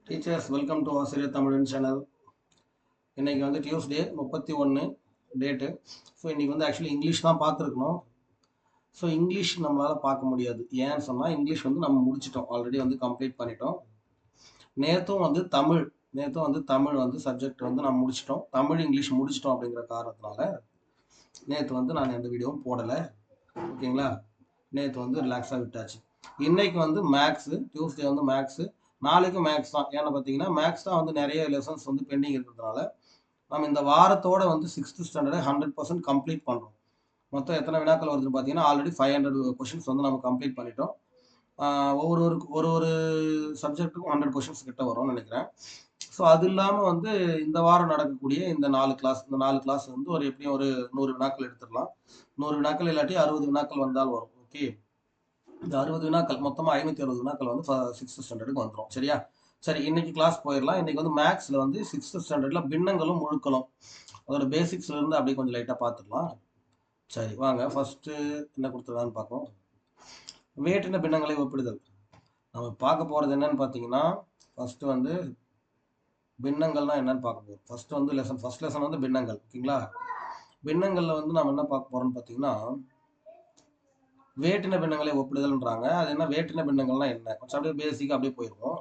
Teachers welcome to ஆசிரியர் தமிழன் channel. இன்னைக்கு வந்து டியூஸ்டே 31 டேட்டு. ஸோ இன்னைக்கு வந்து ஆக்சுவலி இங்கிலீஷ் தான் பார்த்துருக்கணும். ஸோ இங்கிலீஷ் நம்மளால் பார்க்க முடியாது. ஏன்னு சொன்னால் இங்கிலீஷ் வந்து நம்ம முடிச்சிட்டோம், ஆல்ரெடி வந்து கம்ப்ளீட் பண்ணிட்டோம். நேற்றும் வந்து தமிழ் வந்து சப்ஜெக்ட் வந்து நம்ம முடிச்சிட்டோம், தமிழ் இங்கிலீஷ் முடிச்சிட்டோம். அப்படிங்கிற காரணத்தினால நேற்று வந்து நான் எந்த வீடியோவும் போடலை. ஓகேங்களா, நேற்று வந்து ரிலாக்ஸாக விட்டாச்சு. இன்னைக்கு வந்து மேக்ஸு, டியூஸ்டே வந்து மேக்ஸு, நாளைக்கு மேக்ஸ் தான். ஏன்னா பார்த்தீங்கன்னா மேக்ஸ் தான் வந்து நிறைய லெசன்ஸ் வந்து பெண்டிங் இருக்கிறதுனால நம்ம இந்த வாரத்தோட வந்து 6th ஸ்டாண்டர்டை 100% கம்ப்ளீட் பண்ணுறோம். மொத்தம் எத்தனை வினாக்கள் வருதுன்னு பார்த்தீங்கன்னா ஆல்ரெடி 500 கொஷின்ஸ் வந்து நம்ம கம்ப்ளீட் பண்ணிட்டோம். ஒரு ஒரு சப்ஜெக்ட்டுக்கும் 100 கொஷின்ஸ் கிட்ட வரும்னு நினைக்கிறேன். ஸோ அது இல்லாமல் வந்து இந்த வாரம் நடக்கக்கூடிய இந்த 4 கிளாஸ் வந்து ஒரு எப்படியும் ஒரு 100 வினாக்கள் எடுத்துடலாம். 100 வினாக்கள் இல்லாட்டி 60 வினாக்கள் வந்தால் வரும். ஓகே, இந்த 60 வினாக்கள் மொத்தமாக 560 வினாக்கள் வந்து 6th ஸ்டாண்டர்டுக்கு வந்துடும். சரியா? சரி, இன்னைக்கு கிளாஸ் போயிடலாம். இன்னைக்கு வந்து மேக்ஸ்ல வந்து 6th ஸ்டாண்டர்ட்ல பின்னங்களும் முழுக்களும் அதோட பேசிக்ஸ்ல இருந்து அப்படியே கொஞ்சம் லைட்டா பார்த்துக்கலாம். சரி வாங்க, ஃபர்ஸ்ட் என்ன கொடுத்துருக்கான்னு பார்ப்போம். வேற்றின பின்னங்களை ஒப்பிடுதல். நம்ம பார்க்க போறது என்னன்னு பார்த்தீங்கன்னா ஃபர்ஸ்ட் வந்து பின்னங்கள்னா என்னன்னு பார்க்க போறோம். ஃபர்ஸ்ட் வந்து ஃபர்ஸ்ட் லெசன் வந்து பின்னங்கள். ஓகேங்களா, பின்னங்கள்ல வந்து நம்ம என்ன பார்க்க போறோம்னு பார்த்தீங்கன்னா வேற்றின பின்னங்களை ஒப்பிடுதல்ன்றாங்க. அது என்ன வேற்றின பின்னங்கள்னா என்ன, கொஞ்சம் அப்படியே பேசிக்கா அப்படியே போயிடுவோம்.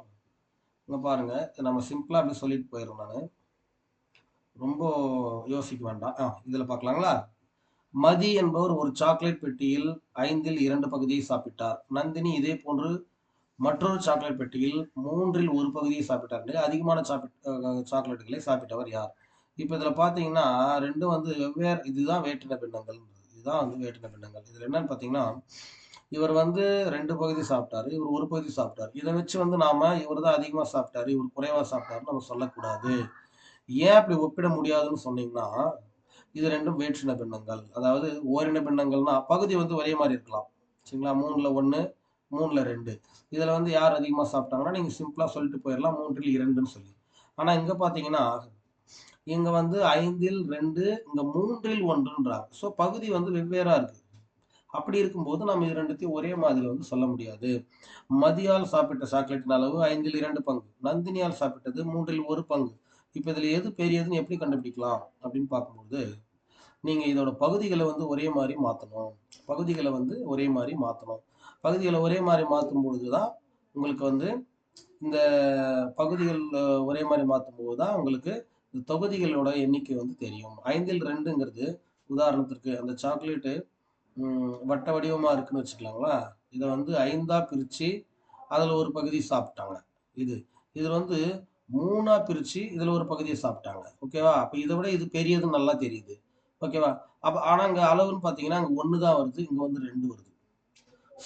இங்க பாருங்க, நம்ம சிம்பிளா அப்படி சொல்லிட்டு போயிடுறோம். நான் ரொம்ப யோசிக்க வேண்டாம். இதுல பார்க்கலாங்களா? மதி என்பவர் ஒரு சாக்லேட் பெட்டியில் 5ல் 2 பகுதியை சாப்பிட்டார். நந்தினி இதே போன்று மற்றொரு சாக்லேட் பெட்டியில் 3ல் 1 பகுதியை சாப்பிட்டார். அதிகமான சாக்லேட்டுகளை சாப்பிட்டவர் யார்? இப்போ இதுல பாத்தீங்கன்னா ரெண்டும் வந்து வெவ்வேறு. இதுதான் வேற்றின பின்னங்கள். இதுதான் வந்து வேற்றின பின்னங்கள். இதுல என்னன்னு பாத்தீங்கன்னா இவர் வந்து 2 பகுதி சாப்பிட்டாரு, இவர் 1 பகுதி சாப்பிட்டாரு. இதை வச்சு வந்து நாம இவர் தான் அதிகமா சாப்பிட்டாரு, இவர் குறைவா சாப்பிட்டாருன்னு நம்ம சொல்லக்கூடாது. ஏன் அப்படி ஒப்பிட முடியாதுன்னு சொன்னீங்கன்னா இது ரெண்டும் வேற்றின பின்னங்கள். அதாவது ஓரின பின்னங்கள்னா பகுதி வந்து ஒரே மாதிரி இருக்கலாம். சரிங்களா, 3ல் 1, 3ல் 2. இதுல வந்து யார் அதிகமா சாப்பிட்டாங்கன்னா நீங்க சிம்பிளா சொல்லிட்டு போயிடலாம் 3ல் 2ன்னு சொல்லி. ஆனா இங்க பாத்தீங்கன்னா இங்க வந்து 5ல் 2, இங்க 3ல் 1ன்றாங்க. ஸோ பகுதி வந்து வெவ்வேறா இருக்கு. அப்படி இருக்கும்போது நம்ம இது ரெண்டுத்தையும் ஒரே மாதிரி வந்து சொல்ல முடியாது. மதியால் சாப்பிட்ட சாக்லேட்டின் அளவு 5ல் 2 பங்கு, நந்தினியால் சாப்பிட்டது 3ல் 1 பங்கு. இப்ப இதுல எது பெரியதுன்னு எப்படி கண்டுபிடிக்கலாம் அப்படின்னு பார்க்கும்போது நீங்க இதோட பகுதிகளை வந்து ஒரே மாதிரி மாற்றணும். பகுதிகளை ஒரே மாதிரி மாற்றும் பொழுதுதான் உங்களுக்கு வந்து இந்த பகுதிகள் ஒரே மாதிரி மாற்றும் போதுதான் உங்களுக்கு தொகுதிகளோட எண்ணிக்கை வந்து தெரியும். 5ல் 2ங்கிறது உதாரணத்திற்கு அந்த சாக்லேட்டு வட்ட வடிவமா இருக்குன்னு வச்சுக்கலாங்களா. இதை வந்து 5ஆ பிரிச்சு அதுல ஒரு பகுதி சாப்பிட்டாங்க. இது இதுல வந்து 3ஆ பிரிச்சு இதுல ஒரு பகுதியை சாப்பிட்டாங்க. ஓகேவா? அப்ப இதை விட இது பெரியதுன்னு நல்லா தெரியுது. ஓகேவா? அப்ப ஆனா அங்க அளவுன்னு பாத்தீங்கன்னா அங்க 1 தான் வருது, இங்க வந்து 2 வருது.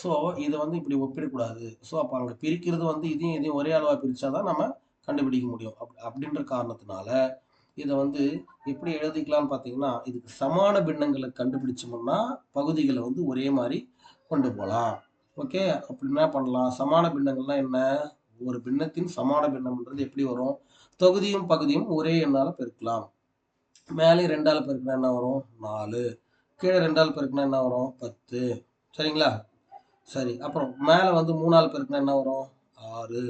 ஸோ இதை வந்து இப்படி ஒப்பிடக்கூடாது. ஸோ அப்ப அங்க பிரிக்கிறது வந்து இதையும் இதையும் ஒரே அளவா பிரிச்சாதான் நம்ம கண்டுபிடிக்க முடியும். அப்படின்ற காரணத்தினால இதை வந்து எப்படி எழுதிக்கலாம்னு பார்த்தீங்கன்னா இதுக்கு சமான பின்னங்களை கண்டுபிடிச்சோம்னா பகுதிகளை வந்து ஒரே மாதிரி கொண்டு போகலாம். ஓகே, அப்படி என்ன பண்ணலாம்? சமான பின்னங்கள்னா என்ன? ஒரு பின்னத்தின் சமான பின்னம்ன்றது எப்படி வரும்? தொகுதியும் பகுதியும் ஒரே எண்ணால பெருக்கலாம். மேலே 2ஆல பெருக்கினா என்ன வரும்? 4. கீழே 2ஆல பெருக்கினா என்ன வரும்? 10. சரிங்களா? சரி, அப்புறம் மேலே வந்து 3ஆல பெருக்கினா என்ன வரும்? 6.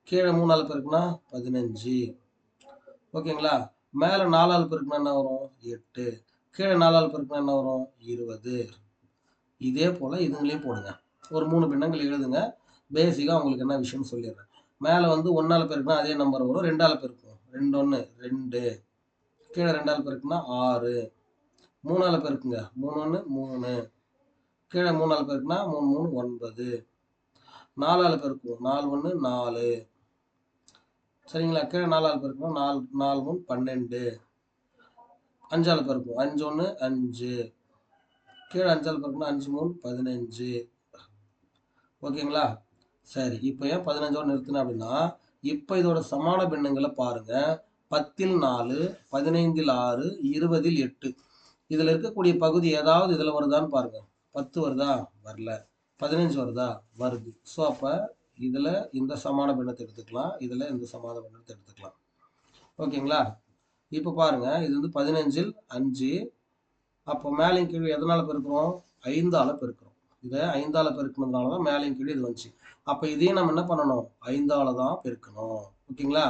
கீழே 3ஆல பெருக்கினா 15. ஓகேங்களா? மேலே 4ஆல பெருக்கினா என்ன வரும்? 8. கீழே 4ஆல பெருக்கினா என்ன வரும்? 20. இதே போல இதுங்களையும் போடுங்க. ஒரு 3 பின்னங்கள் எழுதுங்க. பேசிக்கா உங்களுக்கு என்ன விஷயம்னு சொல்லிடுறேன். மேலே வந்து 1ஆல பெருக்கினா அதே நம்பர் வரும், 2ஆல பெருக்கும் 2 1 2. கீழே 2ஆல பெருக்குனா 6. 3ஆல பெருக்குங்க 3 1 3. கீழே 3ஆல பெருக்குனா 3 3 9. 4ஆல பெருக்குவோம் 4 1 4. சரிங்களா? கீழே 4ஆல பெருக்குனா 4 4 3 12. 5ஆல பெருக்குவோம் 5 1 5. கீழே 5ஆல பெருக்குனா 5 3 15. ஓகேங்களா? சரி, இப்போ ஏன் 15ஓட நிறுத்தினேன் அப்படின்னா இப்போ இதோட சமான பின்னங்களை பாருங்க. 10ல் 4, 15ல் 6, 20ல் 8. இதுல இருக்கக்கூடிய பகுதி ஏதாவது இதுல வருதான்னு பாருங்க. 10 வருதா? வரல. 15 வருதா? வருது. ஸோ அப்ப இதுல இந்த சமான பின்னத்தை எடுத்துக்கலாம், இதுல இந்த சமான பின்னத்தை எடுத்துக்கலாம். ஓகேங்களா? இப்ப பாருங்க, இது வந்து 15ல் 5. அப்போ மேலையும் கீழே எதனால பெருக்கிறோம்? 5ஆல பெருக்கிறோம். இதை 5ஆல பெருக்கிறதுனாலதான் மேலையும் கீழே இது வந்துச்சு. அப்ப இதையும் நம்ம என்ன பண்ணணும், 5ஆல தான் பெருக்கணும். ஓகேங்களா?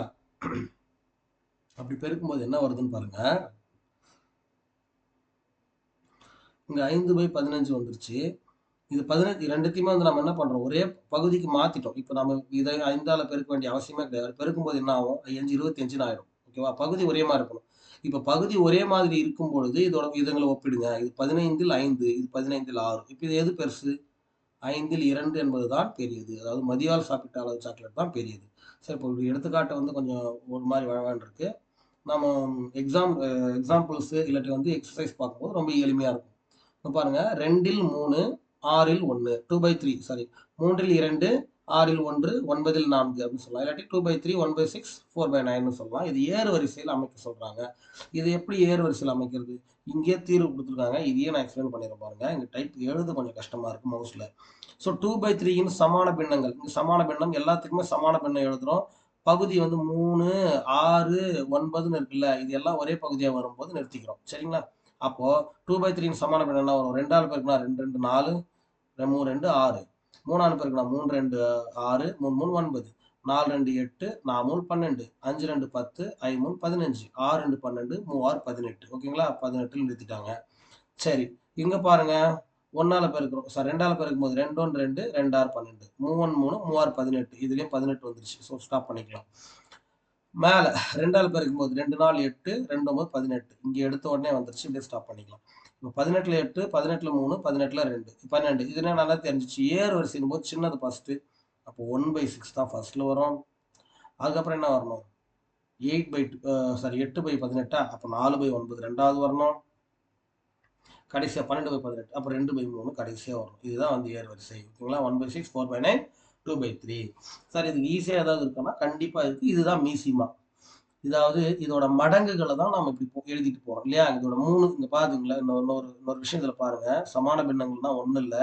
அப்படி பெருக்கும்போது என்ன வருதுன்னு பாருங்க. இங்க 5/15 வந்துருச்சு. இது 15 2த்தையுமே வந்து நம்ம என்ன பண்றோம், ஒரே பகுதிக்கு மாத்திட்டோம். இப்ப நம்ம இதை 5ஆல பெருக்க வேண்டிய அவசியமே கிடையாது. பெருக்கும்போது என்ன ஆகும், 5 25ன்னு ஆயிடும். ஓகேவா? பகுதி ஒரே மாரி இருக்கணும். இப்ப பகுதி ஒரே மாதிரி இருக்கும் பொழுது இதோட இதுங்கள ஒப்பிடுங்க. இது 15ல் 5, இது 15ல் 6. இப்ப இது எது பெருசு? 5ல் 2 என்பது தான் பெரியது. அதாவது மதியால் சாப்பிட்ட அளவு சாக்லேட் தான் பெரியது. சரி, இப்போ ஒரு எடுத்துக்காட்டு வந்து கொஞ்சம் ஒரு மாரி வழவழன்னு இருக்கு. நம்ம எக்ஸாம்பிள்ஸ் இல்லாட்டி வந்து எக்ஸர்சைஸ் பார்க்கும்போது ரொம்ப எளிமையா இருக்கும். இப்ப பாருங்க, 2ல் 3, 6ல் 1, 2/3 சாரி, 3ல் 2, 6ல் 1, 9ல் 4 அப்படின்னு சொல்லலாம். இல்லாட்டி 2/3, 1/6, 4/9ன்னு சொல்லலாம். இது ஏறு வரிசையில் அமைக்க சொல்றாங்க. இது எப்படி ஏறு வரிசையில் அமைக்கிறது? இங்கேயே தீர்வு கொடுத்துருக்காங்க. இதையே நான் எக்ஸ்பிளைன் பண்ணிடுறேன் பாருங்க. இங்க டைப் எழுத கொஞ்சம் கஷ்டமா இருக்கு மவுஸ்ல. ஸோ 2/3ன் சமான பின்னங்கள். இங்க சமான பின்னம் எல்லாத்துக்குமே சமான பின்னம் எழுதுறோம். பகுதி வந்து 3, 6, 9ன்னு இருக்குல்ல. இது எல்லாம் ஒரே பகுதியா வரும்போது நிறுத்திக்கிறோம். சரிங்களா? அப்போ 2/3ன் சமான பின்னம் என்ன வரும்? 2ஆல பெருக்கினா 2, 2, 4, 3, 2, 6. 3ஆல பெருக்கினா 3, 2, 6, 3, 3, 9. 4, 2, 8, 4, 3, 12, 5, 2, 10, 5, 3, 15, 6, 2, 12, 3, 6, 18. ஓகேங்களா? 18ல் நிறுத்திட்டாங்க. சரி, இங்க பாருங்க, 1ஆல பெருக்கிறோம். சாரி, 2ஆல பெருக்கும்போது 2, 1, 2, 2, 6, 12. 3, 1, 3, 3, 6, 18. இதுலயும் 18 வந்துருச்சு. ஸோ ஸ்டாப் பண்ணிக்கலாம். மேல 2ஆல பெருக்கும்போது 2, 4, 8, 2, 9, 18. இங்க எடுத்த உடனே வந்துருச்சு. இப்படியே ஸ்டாப் பண்ணிக்கலாம். இப்போ 18ல 8, 18ல 3, 18ல 2, 12. இது என்ன நல்லா தெரிஞ்சிச்சு. ஏறு வரிசையின் போது சின்னது ஃபர்ஸ்ட். அப்போ 1/6 தான் ஃபர்ஸ்ட்ல வரும். அதுக்கப்புறம் என்ன வரணும்? 8/18. அப்போ 4/9 ரெண்டாவது வரணும். கடைசியா 12/18. அப்போ 2/3 கடைசியா வரும். இதுதான் வந்து ஏறு வரிசை. ஓகேங்களா? 1/6, 4/9, 2/3. சார், இதுக்கு ஈஸியா ஏதாவது இருக்கான்னா கண்டிப்பா இருக்கு. இதுதான் மீசிமா. இதாவது இதோட மடங்குகளை தான் நம்ம இப்படி எழுதிட்டு போறோம் இல்லையா? இதோட 3 இங்க பாருங்களேன். இன்னொரு விஷயம் இதுல பாருங்க. சமான பின்னங்கள்னா ஒண்ணும் இல்ல.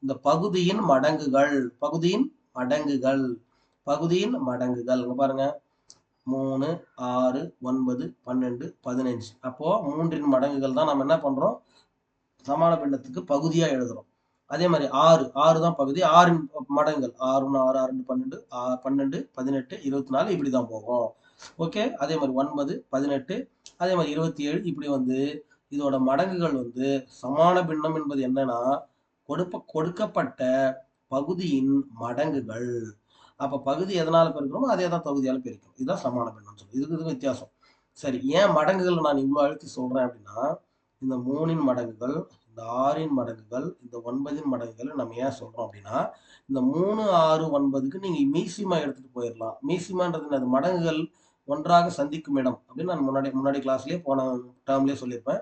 இந்த பகுதியின் மடங்குகள், பகுதியின் மடங்குகள், பகுதியின் மடங்குகள். இங்க பாருங்க. 3, 6, 9, 12, 15. அப்போ 3ன் மடங்குகள் தான் நம்ம என்ன பண்றோம்? சமான பின்னத்துக்கு பகுதியா எழுதுறோம். அதே மாதிரி 6 தான் பகுதி. 6ன் மடங்குகள் 6, 1, 6, 6, 2, 12, 12, 18, 24 இப்படிதான் போகும். ஓகே. அதே மாதிரி 9, 18, அதே மாதிரி 27. இப்படி வந்து இதோட மடங்குகள் வந்து சமான பின்னம் என்பது என்னன்னா, கொடுக்கப்பட்ட பகுதியின் மடங்குகள். அப்ப பகுதி எதனால பெருக்கிறோமோ அதே தான் தொகுதியால பெருக்கணும். இதுதான் சமான பின்னம் சொல்லுவோம். இதுக்கு வித்தியாசம். சரி, ஏன் மடங்குகள் நான் இவ்வளவு அழுத்தி சொல்றேன் அப்படின்னா, இந்த 3ன் மடங்குகள், இந்த 6ன் மடங்குகள், இந்த 9ன் மடங்குகள் நம்ம ஏன் சொல்றோம் அப்படின்னா, இந்த 3, 6, 9க்கு நீங்க மீசிமா எடுத்துட்டு போயிடலாம். மீசிமான்றது என்னது? மடங்குகள் ஒன்றாக சந்திக்கும் இடம் அப்படின்னு நான் முன்னாடி முன்னாடி கிளாஸ்லயே போன டேர்ம்லயே சொல்லியிருப்பேன்.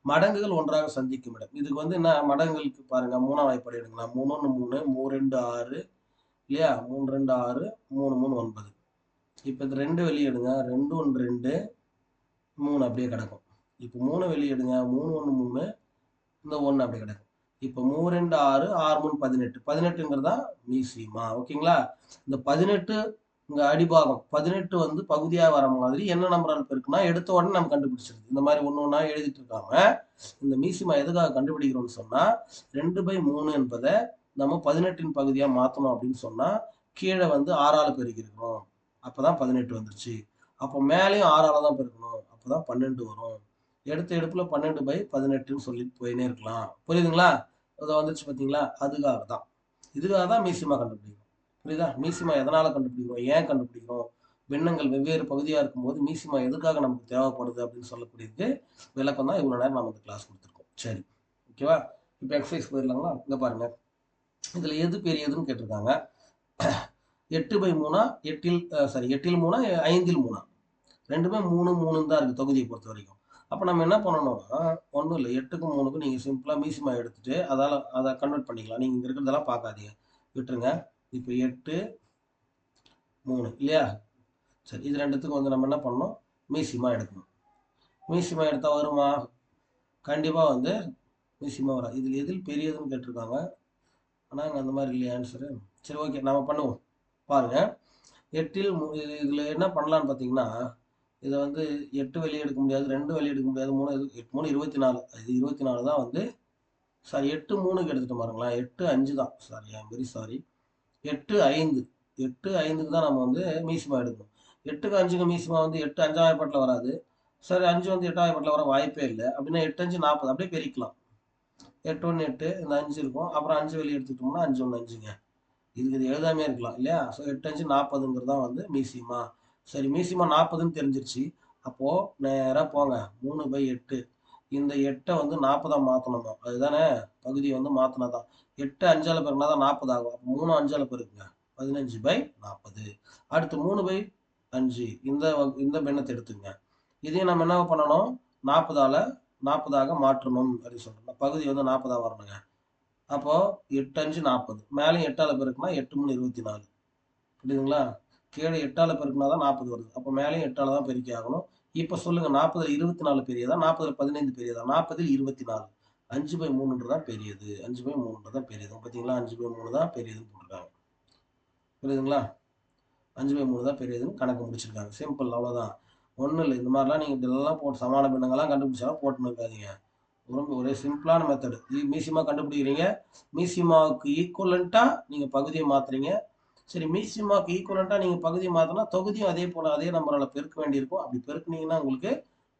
மடங்குகள் ஒன்றாக சந்திக்கும் இடம். இதுக்கு வந்து என்ன மடங்குகளுக்கு பாருங்க, 3ஆம் வாய்ப்பாடு எடுங்களா. 3, 1, 3, 3, 2, 6 இல்லையா? 3, 2, 6, 3, 3, 9. இப்ப இந்த 2 வெளியே எடுங்க. 2, 1, 2, 3 அப்படியே கிடக்கும். இப்ப 3 வெளியே எடுங்க. 3, 1, 3, இந்த 1 அப்படி கிடக்கும். இப்ப 3, 2, 6, 6, 3, 18. 18ங்கிறதா மீசிமா. ஓகேங்களா? இந்த 18 இங்க அடிபாகம் 18 வந்து பகுதியா வர மாதிரி என்ன நம்பரால் பெருக்குனா எடுத்த உடனே நம்ம கண்டுபிடிச்சிருது. இந்த மாதிரி ஒண்ணு ஒண்ணா எழுதிட்டு இருக்காம இந்த மீசிமா எதுக்காக கண்டுபிடிக்கிறோம்னு சொன்னா, 2/3 என்பதை நம்ம 18ன் பகுதியா மாத்தணும் அப்படின்னு சொன்னா, கீழே வந்து 6ஆல பெருக்கிருக்கணும். அப்பதான் 18 வந்துருச்சு. அப்போ மேலேயும் 6ஆல தான் பெருக்கணும். அப்பதான் 12 வரும். எடுத்த எடுப்புல 12/18ன்னு சொல்லிட்டு போயினே இருக்கலாம். புரியுதுங்களா? அதோ வந்துருச்சு பாத்தீங்களா? அதுக்காக தான். இதுக்காக தான் மீசிமா கண்டுபிடிக்கிறோம். புரியுதா? மீசிமா எதனால கண்டுபிடிக்கிறோம்? ஏன் கண்டுபிடிக்கிறோம்? பின்னங்கள் வெவ்வேறு பகுதியா இருக்கும்போது மீசிமா எதுக்காக நமக்கு தேவைப்படுது அப்படின்னு சொல்லக்கூடியது விளக்கம் தான் இவ்வளவு நேரம் நம்ம இந்த கிளாஸ் கொடுத்துருக்கோம். சரி, ஓகேவா? இப்போ எக்ஸசைஸ் போயிடலாங்களா? இங்க பாருங்க. இதுல எது பெரியதுன்னு கேட்டிருக்காங்க. 8/3, 8ல் 3, 5ல் 3. ரெண்டுமே 3, 3ன்னு தான் இருக்கு தொகுதியை பொறுத்த வரைக்கும். அப்ப நம்ம என்ன பண்ணணும்னா, ஒண்ணும் இல்ல. 8க்கும் 3க்கும் நீங்க சிம்பிளா மீசிமா எடுத்துட்டு அதை கன்வெர்ட் பண்ணிக்கலாம். நீங்க இங்க இருக்கிறதெல்லாம் பார்க்காதீங்க. விட்டுருங்க. இப்ப 8, 3 இல்லையா? சரி, இது ரெண்டுத்துக்கும் வந்து நம்ம என்ன பண்ணணும்? மீசிமா எடுக்கணும். மீசிமா எடுத்தா வருமா? கண்டிப்பா வந்து மீசிமா வராது. இதுல எதில் பெரியதுன்னு கேட்டிருக்காங்க. ஆனா அங்க அந்த மாதிரி இல்லையா ஆன்சரு? சரி, ஓகே, நாம பண்ணுவோம். பாருங்க. இதுல என்ன பண்ணலாம்னு பாத்தீங்கன்னா, இதை வந்து 8 வெளியே எடுக்க முடியாது, 2 வெளியே எடுக்க முடியாது, 8, 3, 24. இது 24 தான் வந்து சாரி, 8, 3க்கு எடுத்துட்டு பாருங்களேன். 8, 5 தான். Sorry, I am very sorry. 8 5 8 5க்கு தான் நம்ம வந்து மீசிமா எடுக்கணும். 8க்கு 5க்கு மீசிமா வந்து 8 5ஆம் வாய்ப்பாட்டில் வராது. சரி 5 வந்து 8ஆம் வாய்ப்பாட்டில் வர வாய்ப்பே இல்லை. அப்படின்னா 8 5 40 அப்படியே பெருக்கலாம். 8 1 8 இந்த 5 இருக்கும். அப்புறம் 5 வெளியே எடுத்துக்கிட்டோம்னா 5 1 5ங்க. இதுக்கு இது எழுதாமே இருக்கலாம் இல்லையா? ஸோ 8 5 40ங்கிறது தான் வந்து மீசிமா. சரி மீசிமா 40ன்னு தெரிஞ்சிருச்சு. அப்போ நேரா போங்க 3/8 இந்த 8 வந்து 40ஆ மாத்தணுமா? அதுதானே பகுதியை வந்து மாத்தினாதான் 8 5ஆல பெருக்கினா தான் 40 ஆகும். அப்போ 3 5ஆல பெருக்குங்க 15/40. அடுத்து 3/5 இந்த பின்னத்தை எடுத்துங்க. இதையும் நம்ம என்ன பண்ணணும்? 40ஆல 40ஆக மாற்றணும் அப்படின்னு சொல்றோம். பகுதி வந்து 40ஆ வரணுங்க. அப்போ 8 5 40 மேலேயும் 8ஆல பெருக்குனா 8 3 24 புரியுதுங்களா? கீழே 8ஆல பெருக்குனா தான் 40 வருது. அப்போ மேலேயும் 8ஆல தான் பெருக்கி ஆகணும். இப்போ சொல்லுங்க 40ல் 24 பெரியதா 40ல் 15 பெரியதா? 40ல் 24 5/3 தான் பெரியது. 5/3 தான் பெரியது. பார்த்தீங்களா? 5/3 தான் பெரியதுன்னு போட்டிருக்காங்க. புரியுதுங்களா? 5/3 தான் பெரியதுன்னு கணக்கு முடிச்சிருக்காங்க. சிம்பிள் அவ்வளோதான். ஒன்றும் இல்லை. இந்த மாதிரிலாம் நீங்கள் இதெல்லாம் போட்டு சமான பின்னங்கள்லாம் கண்டுபிடிச்சாலும் போட்டுன்னு இருக்காதீங்க. ஒரே சிம்பிளான மெத்தடு. மீசிமா கண்டுபிடிக்கிறீங்க. மீசிமாவுக்கு ஈக்குவலண்டா நீங்க பகுதியை மாத்துறீங்க. சரி மீசிமாவுக்கு ஈக்குவலண்டா நீங்க பகுதியை மாத்தினா தொகுதியும் அதே போல அதே நம்பரால பெருக்க வேண்டியிருக்கும். அப்படி பெருக்குனீங்கன்னா உங்களுக்கு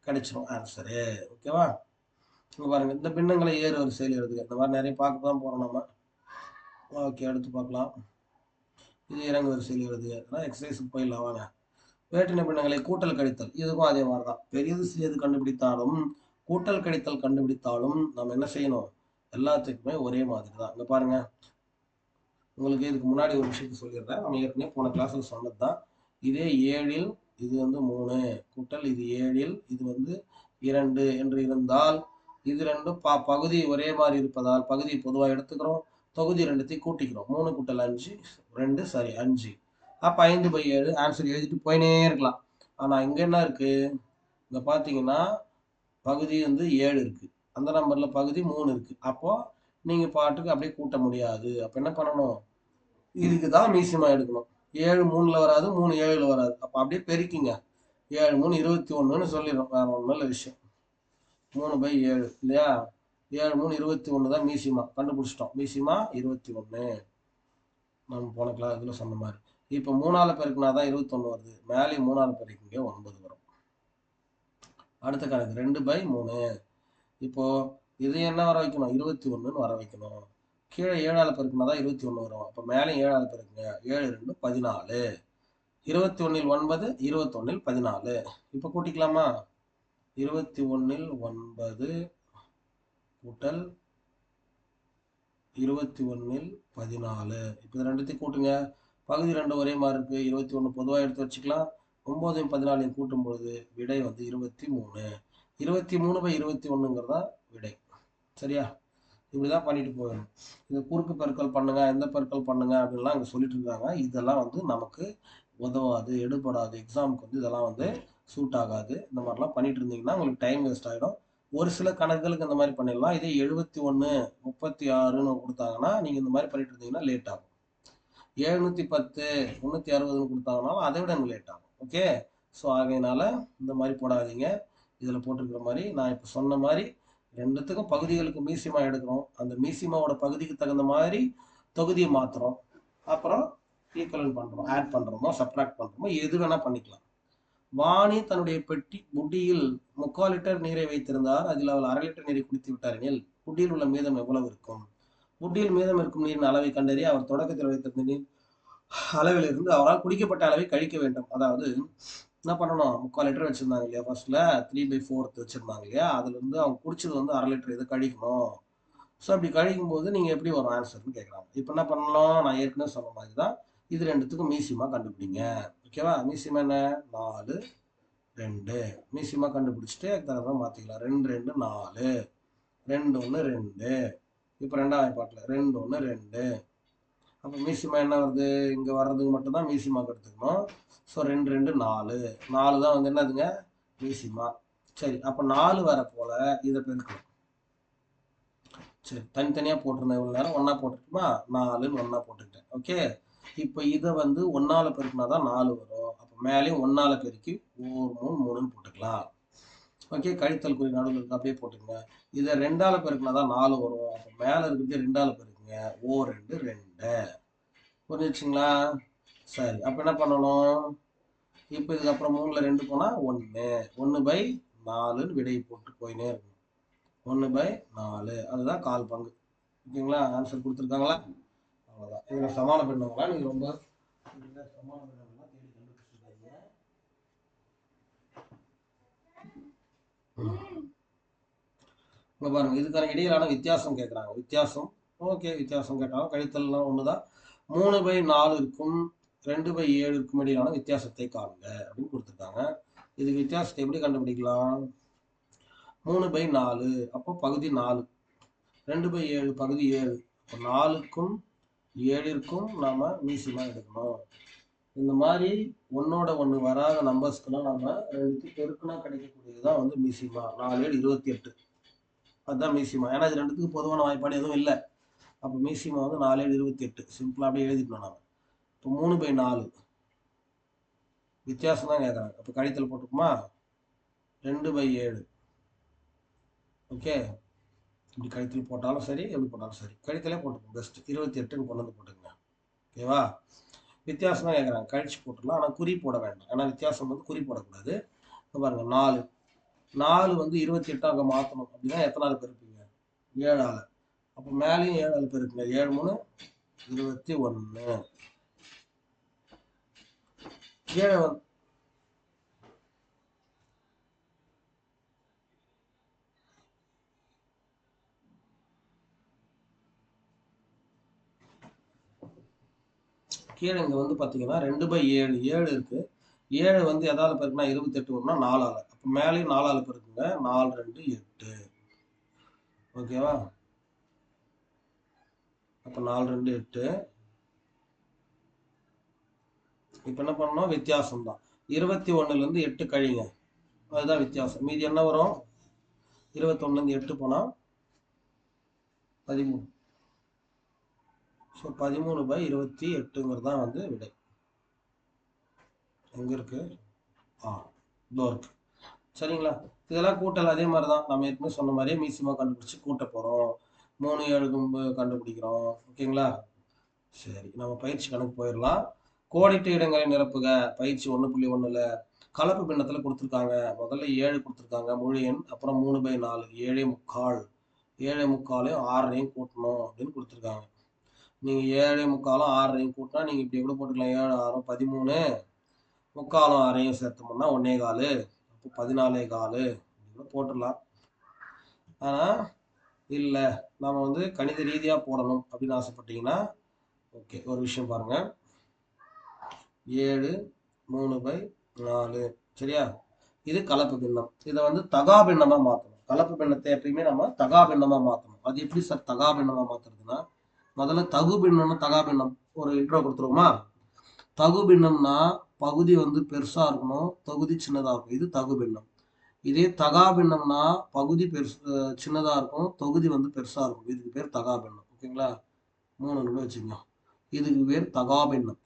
கிடைச்சிரும் ஆன்சரு. ஓகேவா? இங்க பாருங்க இந்த பின்னங்களை ஏறு வரிசையில் எழுதுங்க. இந்த மாதிரி நிறைய பார்க்க தான் போறோம் நம்ம. ஓகே அடுத்து பார்க்கலாம். இது இறங்கு வரிசையில் எழுதுக. எக்ஸசைஸ் போயிடலாம் வாங்க. வேற்றின பின்னங்களை கூட்டல் கழித்தல் இதுக்கும் அதே மாதிரி தான். பெரியது சிறியது கண்டுபிடித்தாலும் கூட்டல் கழித்தல் கண்டுபிடித்தாலும் நம்ம என்ன செய்யணும்? எல்லாத்துக்குமே ஒரே மாதிரி தான். இங்க பாருங்க உங்களுக்கு இதுக்கு முன்னாடி ஒரு விஷயத்த சொல்லிடுறேன். நம்ம ஏற்கனவே போன கிளாஸ்ல சொன்னது தான். இதே 7ல் இது வந்து 3 கூட்டல் இது 7ல் இது வந்து 2 என்று இருந்தால் இது ரெண்டும் பகுதி ஒரே மாதிரி இருப்பதால் பகுதியை பொதுவாக எடுத்துக்கிறோம். தொகுதி ரெண்டுத்தையும் கூட்டிக்கிறோம். 3 கூட்டல் 5 2 சரி 5. அப்போ 5/7 ஆன்சர் எழுதிட்டு போயினே இருக்கலாம். ஆனால் இங்கே என்ன இருக்கு? இங்கே பார்த்தீங்கன்னா பகுதி வந்து 7 இருக்கு. அந்த நம்பரில் பகுதி 3 இருக்கு. அப்போ நீங்கள் பாட்டுக்கு அப்படியே கூட்ட முடியாது. அப்போ என்ன பண்ணணும்? இதுக்கு தான் மீசிமா எடுக்கணும். 7 3ல் வராது, 3 7ல் வராது. அப்போ அப்படியே பெருக்கிங்க. 7 3 21ன்னு சொல்லிடும். வேற ஒன்றும் இல்லை விஷயம். 3/7 இல்லையா? 7 3 21 தான் மீசிமா. கண்டுபிடிச்சிட்டோம். மீசிமா 21. நம்ம போன இதில் சொன்ன மாதிரி. இப்போ 3ஆல பெருக்குனா தான் 21 வருது. மேலே 3ஆல பெருக்கிங்க 9 வரும். அடுத்த கணக்கு 2/3. இப்போ இது என்ன வர வைக்கணும்? 21ன்னு வர வைக்கணும். கீழே 7ஆல பெருக்குனா தான் 21 வரும். அப்போ மேலே 7ஆல பெருக்குங்க. 7 2 14. 21ல் 9 21ல் 14. இப்போ கூட்டிக்கலாமா? 21ல் 9 கூட்டல் 21ல் 14. இப்போ இது ரெண்டுத்தையும் கூட்டுங்க. பகுதி 2 ஒரே மாதிரி இருக்கு. 21 பொதுவாக எடுத்து வச்சுக்கலாம். 9 14 கூட்டும் பொழுது விடை வந்து 23. 23/21ங்கிறதா விடை. சரியா? இப்படிதான் பண்ணிட்டு போயிடணும். இது குறுக்கு பெருக்கல் பண்ணுங்க, எந்த பெருக்கல் பண்ணுங்க அப்படின்லாம் இங்கே சொல்லிட்டு இருக்காங்க. இதெல்லாம் வந்து நமக்கு உதவாது, எடுபடாது. எக்ஸாமுக்கு வந்து இதெல்லாம் வந்து சூட் ஆகாது. இந்த மாதிரிலாம் பண்ணிட்டு இருந்தீங்கன்னா உங்களுக்கு டைம் வேஸ்ட் ஆகிடும். ஒரு சில கணக்குகளுக்கு இந்த மாதிரி பண்ணிடலாம். இதே 71 36ன்னு கொடுத்தாங்கன்னா நீங்கள் இந்த மாதிரி பண்ணிட்டு இருந்தீங்கன்னா லேட் ஆகும். 710 360ன்னு கொடுத்தாங்கனாலும் அதை விட எனக்கு லேட் ஆகும். ஓகே, ஸோ ஆகையினால இந்த மாதிரி போடாதீங்க. இதில் போட்டிருக்கிற மாதிரி நான் இப்போ சொன்ன மாதிரி ரெண்டுத்துக்கும் பகுதிகளுக்கு மீசிமா எடுக்கிறோம். அந்த மீசிமாவோட பகுதிக்கு தகுந்த மாதிரி தொகுதியை மாற்றுறோம். அப்புறம் ஈக்குவலன்ட் பண்ணுறோம், ஆட் பண்ணுறோமோ சப்ட்ராக்ட் பண்ணுறோமோ எது வேணால் பண்ணிக்கலாம். வாணி தன்னுடைய புட்டியில் 3/4 லிட்டர் நீரை வைத்திருந்தார். அதில் அவள் 1/2 லிட்டர் நீரை குடித்து விட்டார் எனில் புட்டியில் உள்ள மீதம் எவ்வளவு இருக்கும்? புட்டியில் மீதம் இருக்கும் நீரின் அளவை கண்டறிய அவர் தொடக்கத்தில் வைத்திருந்த நீர் அளவிலிருந்து அவரால் குடிக்கப்பட்ட அளவை கழிக்க வேண்டும். அதாவது என்ன பண்ணணும்? 3/4 லிட்டர் வச்சிருந்தாங்க இல்லையா? ஃபர்ஸ்ட்ல 3/4 வச்சிருந்தாங்க இல்லையா? அதுல இருந்து அவங்க குடிச்சது வந்து 1/2 லிட்டர் இதை கழிக்கணும். ஸோ அப்படி கழிக்கும் போது நீங்க எப்படி வரும் ஆன்சர்னு கேட்குறாங்க. இப்போ என்ன பண்ணலாம்? நான் ஏற்கனவே சொன்ன மாதிரி தான். இது ரெண்டுத்துக்கும் மீசிமா கண்டுபிடிங்க. ஓகேவா? மீசிமா என்ன? 4 2. மீசிமா கண்டுபிடிச்சிட்டு தகுந்த மாத்திக்கலாம். 2 2 4 2 1 2. இப்போ 2ஆம் வாய்ப்பாட்டில் 2 1 2. அப்போ மீசிமா என்ன வருது? இங்கே வர்றதுக்கு மட்டும்தான் மீசிமாக்கு எடுத்துக்கணும். ஸோ 2 2 4 4 தான் வந்து என்னதுங்க? மீசிமா. சரி, அப்போ 4 வர போல இதை பெருக்கணும். சரி, தனித்தனியாக போட்டிருந்தேன் இவ்வளோ நேரம். ஒன்றா போட்டுட்டுமா? 4ன்னு ஒன்றா போட்டுக்கிட்டேன். ஓகே, இப்போ இதை வந்து 1ஆல பெருக்கினா தான் 4 வரும். அப்போ மேலேயும் 1ஆல பெருக்கி 1 3 3ன்னு போட்டுக்கலாம். ஓகே, கழித்தல் குறி நடுவில் இருக்கு அப்படியே போட்டுக்கங்க. இதை 2ஆல பெருக்கினா தான் 4 வரும். அப்போ மேலே இருக்கிறது 2ஆல பெருக்குங்க. 2 2. புரிஞ்சிச்சுங்களா? சரி, அப்ப என்ன பண்ணணும்? இப்போ இதுக்கப்புறம் 3ல் 2 போனா 1. 1/4ன்னு விடையை போட்டு போயினே இருக்கணும். 1/4 அதுதான் 1/4 பங்கு. ஓகேங்களா? ஆன்சர் கொடுத்துருக்காங்களா? அவ்வளோதான். இதுல சமான பின்னங்களா நீங்க ரொம்ப சமான பின்னங்கள்லாம் தேடி கண்டுபிடிச்சிருக்காங்க. இங்க பாருங்க, இதுக்கான இடையிலான வித்தியாசம் கேட்குறாங்க. வித்தியாசம் ஓகே, வித்தியாசம் கேட்டாலும் கழித்தல்லாம் ஒண்ணுதான். 3/4 இருக்கும் 2/7 இருக்கும் இடையிலான வித்தியாசத்தை காணுங்க அப்படின்னு கொடுத்துருக்காங்க. இதுக்கு வித்தியாசத்தை எப்படி கண்டுபிடிக்கலாம்? 3/4 அப்போ பகுதி 4, 2/7 பகுதி 7. இப்போ 4க்கும் 7ற்கும் நாம மீசிமா எடுக்கணும். இந்த மாதிரி ஒன்னோட ஒன்று வராத நம்பர்ஸ்க்கெல்லாம் நாம ரெண்டுத்தையும் பெருக்குனா கிடைக்கக்கூடியதுதான் வந்து மீசிமா. 4 7 28. அதுதான் மீசிமா. ஏன்னா இது ரெண்டுத்துக்கும் பொதுவான வாய்ப்பாடு எதுவும் இல்லை. அப்போ மீசிமா வந்து 4 7 28. சிம்பிளா அப்படியே எழுதிட்டோம் நாம. இப்போ 3/4 வித்தியாசம் தான் கேட்குறாங்க. அப்போ கழித்தல் போட்டுக்குமா? 2/7. ஓகே, இப்படி கழித்தல் போட்டாலும் சரி, எப்படி போட்டாலும் சரி, கழித்தலே போட்டுக்கோங்க. பெஸ்ட் 28ன்னு கொண்டு வந்து போட்டுக்கங்க. ஓகேவா? வித்தியாசம் தான் கேட்குறாங்க. கழிச்சு போட்டுடலாம், ஆனால் குறி போட வேண்டாம். ஏன்னா வித்தியாசம் வந்து குறி போடக்கூடாது. பாருங்க, 4 வந்து 28ஆக மாற்றணும் அப்படின்னா எத்தனாவது பெருப்பீங்க? 7ஆல. அப்போ மேலேயும் 7ஆல் பெருக்குங்க. 7 3 21. கீழே வந்து கீழே இங்கே வந்து பார்த்தீங்கன்னா 2/7 7 இருக்கு. 7 வந்து எதால பெருக்குனா 28 வரும்னா 4ஆல. அப்போ மேலேயும் 4ஆல பெருக்குங்க. 4 2 8. ஓகேவா? அப்போ 4 2 8. இப்போ என்ன பண்ணணும்? வித்தியாசம் தான். 21லேருந்து 8 கழிங்க. அதுதான் வித்தியாசம். மீதி என்ன வரும்? 21லேருந்து 8 போனால் 13. ஸோ 13/28ங்கிறது தான் வந்து விடை. எங்க இருக்கு? இதோ இருக்கு. சரிங்களா? இதெல்லாம் கூட்டல் அதே மாதிரி தான். நம்ம ஏற்கனவே சொன்ன மாதிரியே மீசிமா கண்டுபிடிச்சு கூட்ட போகிறோம். 3 7 கண்டுபிடிக்கிறோம். ஓகேங்களா? சரி, நம்ம பயிற்சி கணக்கு போயிடலாம். கோடிட்ட இடங்களை நிரப்புக. பயிற்சி 1.1ல் கலப்பு பின்னத்தில் கொடுத்துருக்காங்க. முதல்ல 7 கொடுத்துருக்காங்க முழு எண். அப்புறம் 3/4 7 3/4 6 கூட்டணும் அப்படின்னு கொடுத்துருக்காங்க. நீங்கள் 7 3/4 6 கூட்டினா நீங்கள் இப்படி கூட போட்டுக்கலாம். 7 6 13 3/4 6 சேர்த்தோம்னா 1 1/4. அப்போ 14 1/4 கூட போட்டுடலாம். ஆனால் இல்லை, நம்ம வந்து கணித ரீதியாக போடணும் அப்படின்னு ஆசைப்பட்டீங்கன்னா ஓகே, ஒரு விஷயம் பாருங்க. 7 3/4 சரியா? இது கலப்பு பின்னம். இதை வந்து தகா பின்னமா மாற்றணும். கலப்பு பின்னத்தை எப்பயுமே நம்ம தகா பின்னமா மாற்றணும். அது எப்படி சார் தகா பின்னமா மாத்துறதுன்னா, முதல்ல தகு பின்னம்னு தகா பின்னம் ஒரு இன்ட்ரோ கொடுத்துருவோமா? தகு பின்னம்னா பகுதி வந்து பெருசா இருக்கணும், தொகுதி சின்னதா இருக்கும். இது தகு பின்னம். இதே தகா பின்னம்னா பகுதி பெருசு சின்னதா இருக்கும், தொகுதி வந்து பெருசா இருக்கும். இதுக்கு பேர் தகா பின்னம். ஓகேங்களா? 3 நிமிடம் வச்சுக்கோங்க. இதுக்கு பேர் தகா பின்னம்.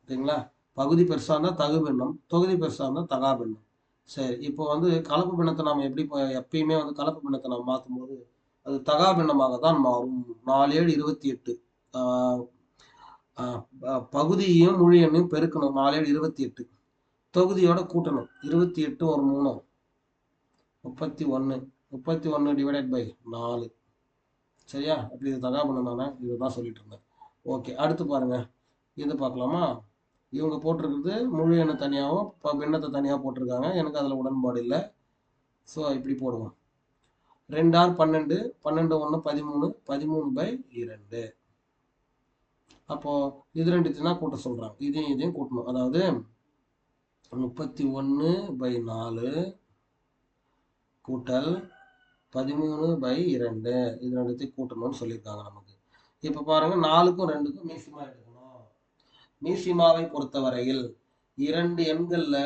ஓகேங்களா? பகுதி பெருசா இருந்தால் தகு பின்னம், தொகுதி பெருசா இருந்தால் தகா பின்னம். சரி, இப்போ வந்து கலப்பு பின்னத்தை நம்ம எப்படி எப்பயுமே வந்து கலப்பு பின்னத்தை நம்ம மாற்றும் போது அது தகா பின்னமாக தான் மாறும். 4 7 28. பகுதியையும் முழு எண்ணையும் பெருக்கணும். 4 7 28. தொகுதியோட கூட்டணும். 28 ஒரு 3 31. 31 டிவைடட் பை 4. சரியா? அப்படி இது தகா பின்னம் தானே? இதுதான் சொல்லிட்டு இருந்தேன். ஓகே, அடுத்து பாருங்க. இது பார்க்கலாமா? இவங்க போட்டிருக்கிறது முழு எண்ணை தனியாகவும் பின்னத்தை தனியாக போட்டிருக்காங்க. எனக்கு அதில் உடன்பாடு இல்லை. ஸோ இப்படி போடுவோம். 2 6 12 12 1 13 13/2. அப்போ இது ரெண்டுத்தையும் கூட்ட சொல்றாங்க. இதையும் கூட்டணும். அதாவது 31/4 கூட்டல் 13/2 இது ரெண்டுத்தையும் கூட்டணும்னு சொல்லியிருக்காங்க நமக்கு. இப்போ பாருங்க, 4க்கும் 2க்கும் மீசிமா எடுக்கணும். மீசிமாவை பொறுத்தவரையில் 2 எண்கள்ல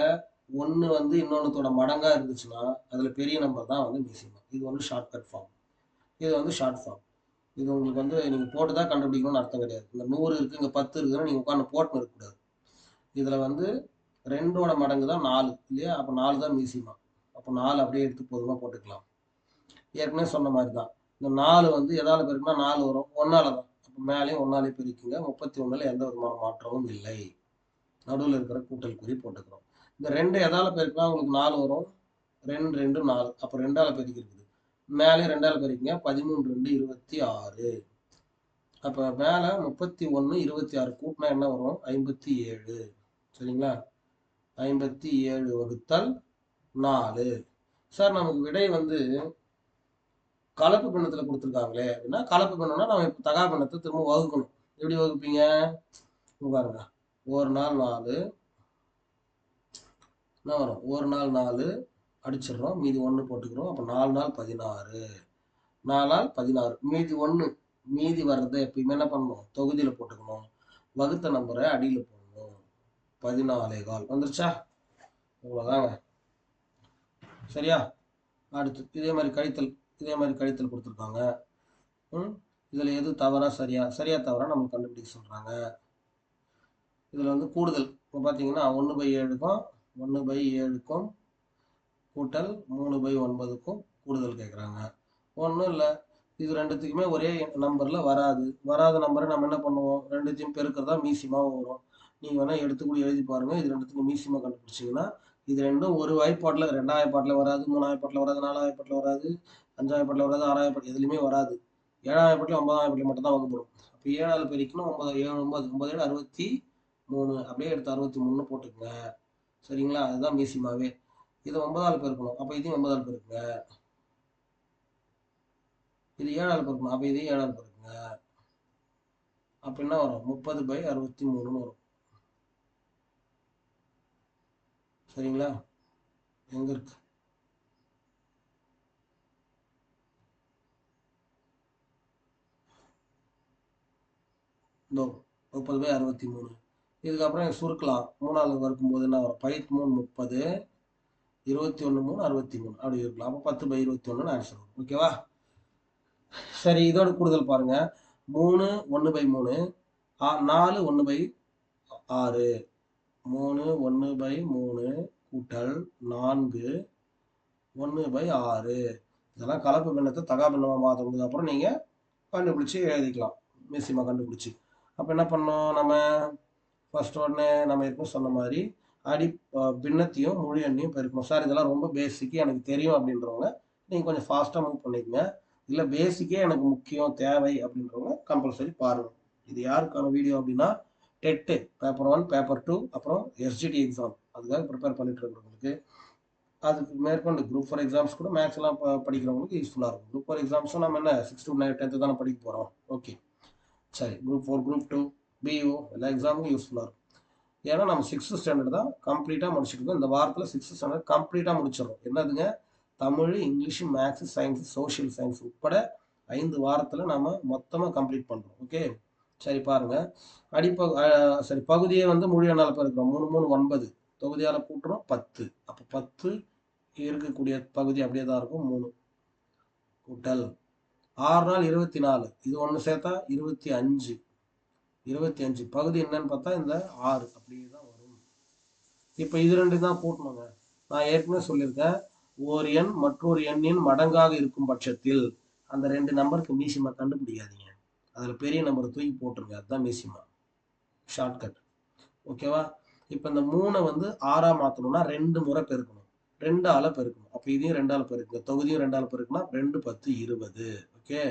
ஒன்று வந்து இன்னொன்னுத்தோட மடங்கா இருந்துச்சுன்னா அதுல பெரிய நம்பர் தான் வந்து மீசிமா. இது வந்து ஷார்ட்கட் ஃபார்ம். இது வந்து ஷார்ட் ஃபார்ம். இது உங்களுக்கு வந்து நீங்கள் போட்டு தான் கண்டுபிடிக்கணும்னு அர்த்தம் கிடையாது. இந்த 100 இருக்குது, இங்கே 10 இருக்குதுன்னா நீங்கள் உட்காந்து போட்டுன்னு இருக்கக்கூடாது. இதில் வந்து 2ஓட மடங்கு தான் 4 இல்லையா? அப்போ 4 தான் மீசிமா. அப்போ 4 அப்படியே எடுத்து பொதுவாக போட்டுக்கலாம். ஏற்கனவே சொன்ன மாதிரி தான். இந்த 4 வந்து எதால் பெருக்குனா 4 வரும், 1ஆல தான். அப்போ மேலேயும் ஒன்னாலே பிரிக்குங்க. 31ல் எந்த விதமான மாற்றமும் இல்லை. நடுவில் இருக்கிற கூட்டல் குறி போட்டுக்கிறோம். இந்த 2 எதால பெருக்கலாம் உங்களுக்கு 4 வரும். 2 2 4. அப்போ 2ஆல பெருக்கி இருக்குது. மேலே 2ஆல பெருக்கிங்க. 13 2 26. அப்போ மேலே 31 26 கூட்டினா என்ன வரும்? 57. சரிங்களா? 57 வகுத்தல் 4. சார் நமக்கு விடை வந்து கலப்பு பின்னத்துல கொடுத்துருக்காங்களே அப்படின்னா, கலப்பு பின்னம்னா நம்ம இப்போ தகா பின்னத்தை திரும்ப வகுக்கணும். எப்படி வகுப்பீங்க? பாருங்க, ஒரு நாள் 4 என்ன வரும்? ஒரு நாள் 4 அடிச்சிடுறோம், மீதி 1 போட்டுக்கிறோம். அப்போ 4 நாள் 16, 4 நாள் 16, மீதி 1. மீதி வர்றதை எப்பயுமே என்ன பண்ணணும்? தொகுதியில் போட்டுக்கணும். வகுத்த நம்பரை அடியில் போடணும். 14 வந்துருச்சா? இவ்வளோதாங்க. சரியா? அடுத்து இதே மாதிரி கழித்தல் கொடுத்துருக்காங்க. இதில் எது தவறா சரியா? சரியா தவறா நம்ம கண்டுபிடிக்க சொல்கிறாங்க. இதில் வந்து கூடுதல் இப்போ பார்த்தீங்கன்னா 1/7க்கும் 1/7க்கும் கூட்டல் 3/9க்கும் கூடுதல் கேட்குறாங்க. ஒன்றும் இல்லை, இது ரெண்டுத்துக்குமே ஒரே நம்பரில் வராத நம்பரை நம்ம என்ன பண்ணுவோம்? ரெண்டுத்தையும் பெருக்கிறதா மீசியமாக வரும். நீங்கள் வேணால் எடுத்துக்கூட எழுதி பாருங்கள். இது ரெண்டுத்துக்கும் மீசியமாக கண்டுபிடிச்சிங்கன்னா இது ரெண்டும் ஒரு வாய்ப்பாட்டில், 2ஆம் வாய்ப்பாட்டில் வராது, 3ஆம் வாய்ப்பாட்டில் வராது, 4ஆம் வாய்ப்பாட்டில் வராது, 5ஆம் வாய்ப்பாட்டில் வராது, 6ஆம் வாய்ப்பாட்டில் எதுலையுமே வராது. 7ஆம் வாய்ப்பாட்டில் 9ஆம் வாய்ப்பாட்டில் மட்டும் தான் வகுப்படும். அப்போ 7ஆல் பெருக்கினா 9 7 9 9 7 63. அப்படியே எடுத்து 63 போட்டுக்குங்க. சரிங்களா? அதுதான் மீசியமாகவே. இதை 9ஆல் பெருக்கணும். அப்போ இதையும் 9ஆல் பெருக்குங்க. இது 7ஆல் பெருக்கணும். அப்போ இதையும் 7ஆல் பெருக்குங்க. அப்போ என்ன வரும்? 30/63 வரும். சரிங்களா? எங்க இருக்கு? இதோ 30/63. இதுக்கப்புறம் சுருக்கலாம். 3ஆல் வகுக்கும்போது என்ன வரும்? 3 30, 21 3 63 அப்படி இருக்கலாம். அப்போ 10/21 ஆன்சர் வரும். ஓகேவா? சரி, இதோட கூடுதல் பாருங்க. 3 1/3, 4 1/6, 3 1/3 கூட்டல் 4 1/6. இதெல்லாம் கலப்பு பின்னத்தை தகா பின்னமாக மாற்றுறதுக்கு அப்புறம் நீங்கள் கண்டுபிடிச்சி எழுதிக்கலாம். மீசியமாக கண்டுபிடிச்சி. அப்போ என்ன பண்ணோம்? நம்ம ஃபர்ஸ்ட் உடனே நம்ம ஏற்கனவே சொன்ன மாதிரி பின்னத்தையும் முழு எண்ணையும் பெருக்கணும். சார் இதெல்லாம் ரொம்ப பேசிக்கு எனக்கு தெரியும் அப்படின்றவங்க நீங்கள் கொஞ்சம் ஃபாஸ்ட்டாக மூவ் பண்ணிக்கங்க. இல்லை பேசிக்கே எனக்கு முக்கியம் தேவை அப்படின்றவங்க கம்பல்சரி பாருங்கள். இது யாருக்கான வீடியோ அப்படின்னா, டெட்டு பேப்பர் 1 பேப்பர் 2 அப்புறம் எஸ்ஜிடி எக்ஸாம் அதுக்காக ப்ரிப்பேர் பண்ணிட்டு இருக்கிறவங்களுக்கு, அதுக்கு மேற்கொண்டு குரூப் 4 எக்ஸாம்ஸ் கூட மேக்ஸ் எல்லாம் படிக்கிறவங்களுக்கு யூஸ்ஃபுல்லாக இருக்கும். குரூப் 4 எக்ஸாம்ஸும் நம்ம என்ன 6 to 9 10th தானே படிக்க போகிறோம். ஓகே, சரி. குரூப் 4 குரூப் 2 பியூ எல்லா எக்ஸாமுக்கும் யூஸ்ஃபுல்லாக இருக்கும். ஏன்னா நம்ம 6th ஸ்டாண்டர்ட் தான் கம்ப்ளீட்டாக முடிச்சுருக்கோம். இந்த வாரத்தில் 6th ஸ்டாண்டர்ட் கம்ப்ளீட்டாக முடிச்சிடறோம். என்னதுங்க? Tamil, English, maths, science, social science உட்பட 5 வாரத்தில் நம்ம மொத்தமாக கம்ப்ளீட் பண்ணுறோம். ஓகே, சரி பாருங்கள். சரி, பகுதியை வந்து முழு எண்ணால் பெருக்கிறோம். 3 3 9, தொகுதியால் கூட்டுறோம் 10. அப்போ 10 இருக்கக்கூடிய பகுதி அப்படியே தான் இருக்கும். 3 கூட்டல் 6 நாள் 24, இது ஒன்று சேர்த்தா 25. 25 பகுதி என்னன்னு பார்த்தா இந்த 6 அப்படியே தான் வரும். இப்போ இது ரெண்டு தான் கூட்டணுங்க. நான் ஏற்கனவே சொல்லியிருக்கேன், ஒரு எண் மற்றொரு எண்ணின் மடங்காக இருக்கும் பட்சத்தில் அந்த 2 நம்பருக்கு மீசிமா கண்டுபிடிக்காதீங்க. அதில் பெரிய நம்பரை தூக்கி போட்டுருங்க. அதுதான் மீசிமா ஷார்ட்கட். ஓகேவா? இப்போ இந்த 3 வந்து 6ஆ மாற்றணும்னா 2 முறை பெருக்கணும். 2ஆல் பெருக்கணும். அப்போ இதையும் 2ஆல் பெருக்குங்க. தொகுதியும் 2ஆல் பெருக்குனா 2 10 20. ஓகே,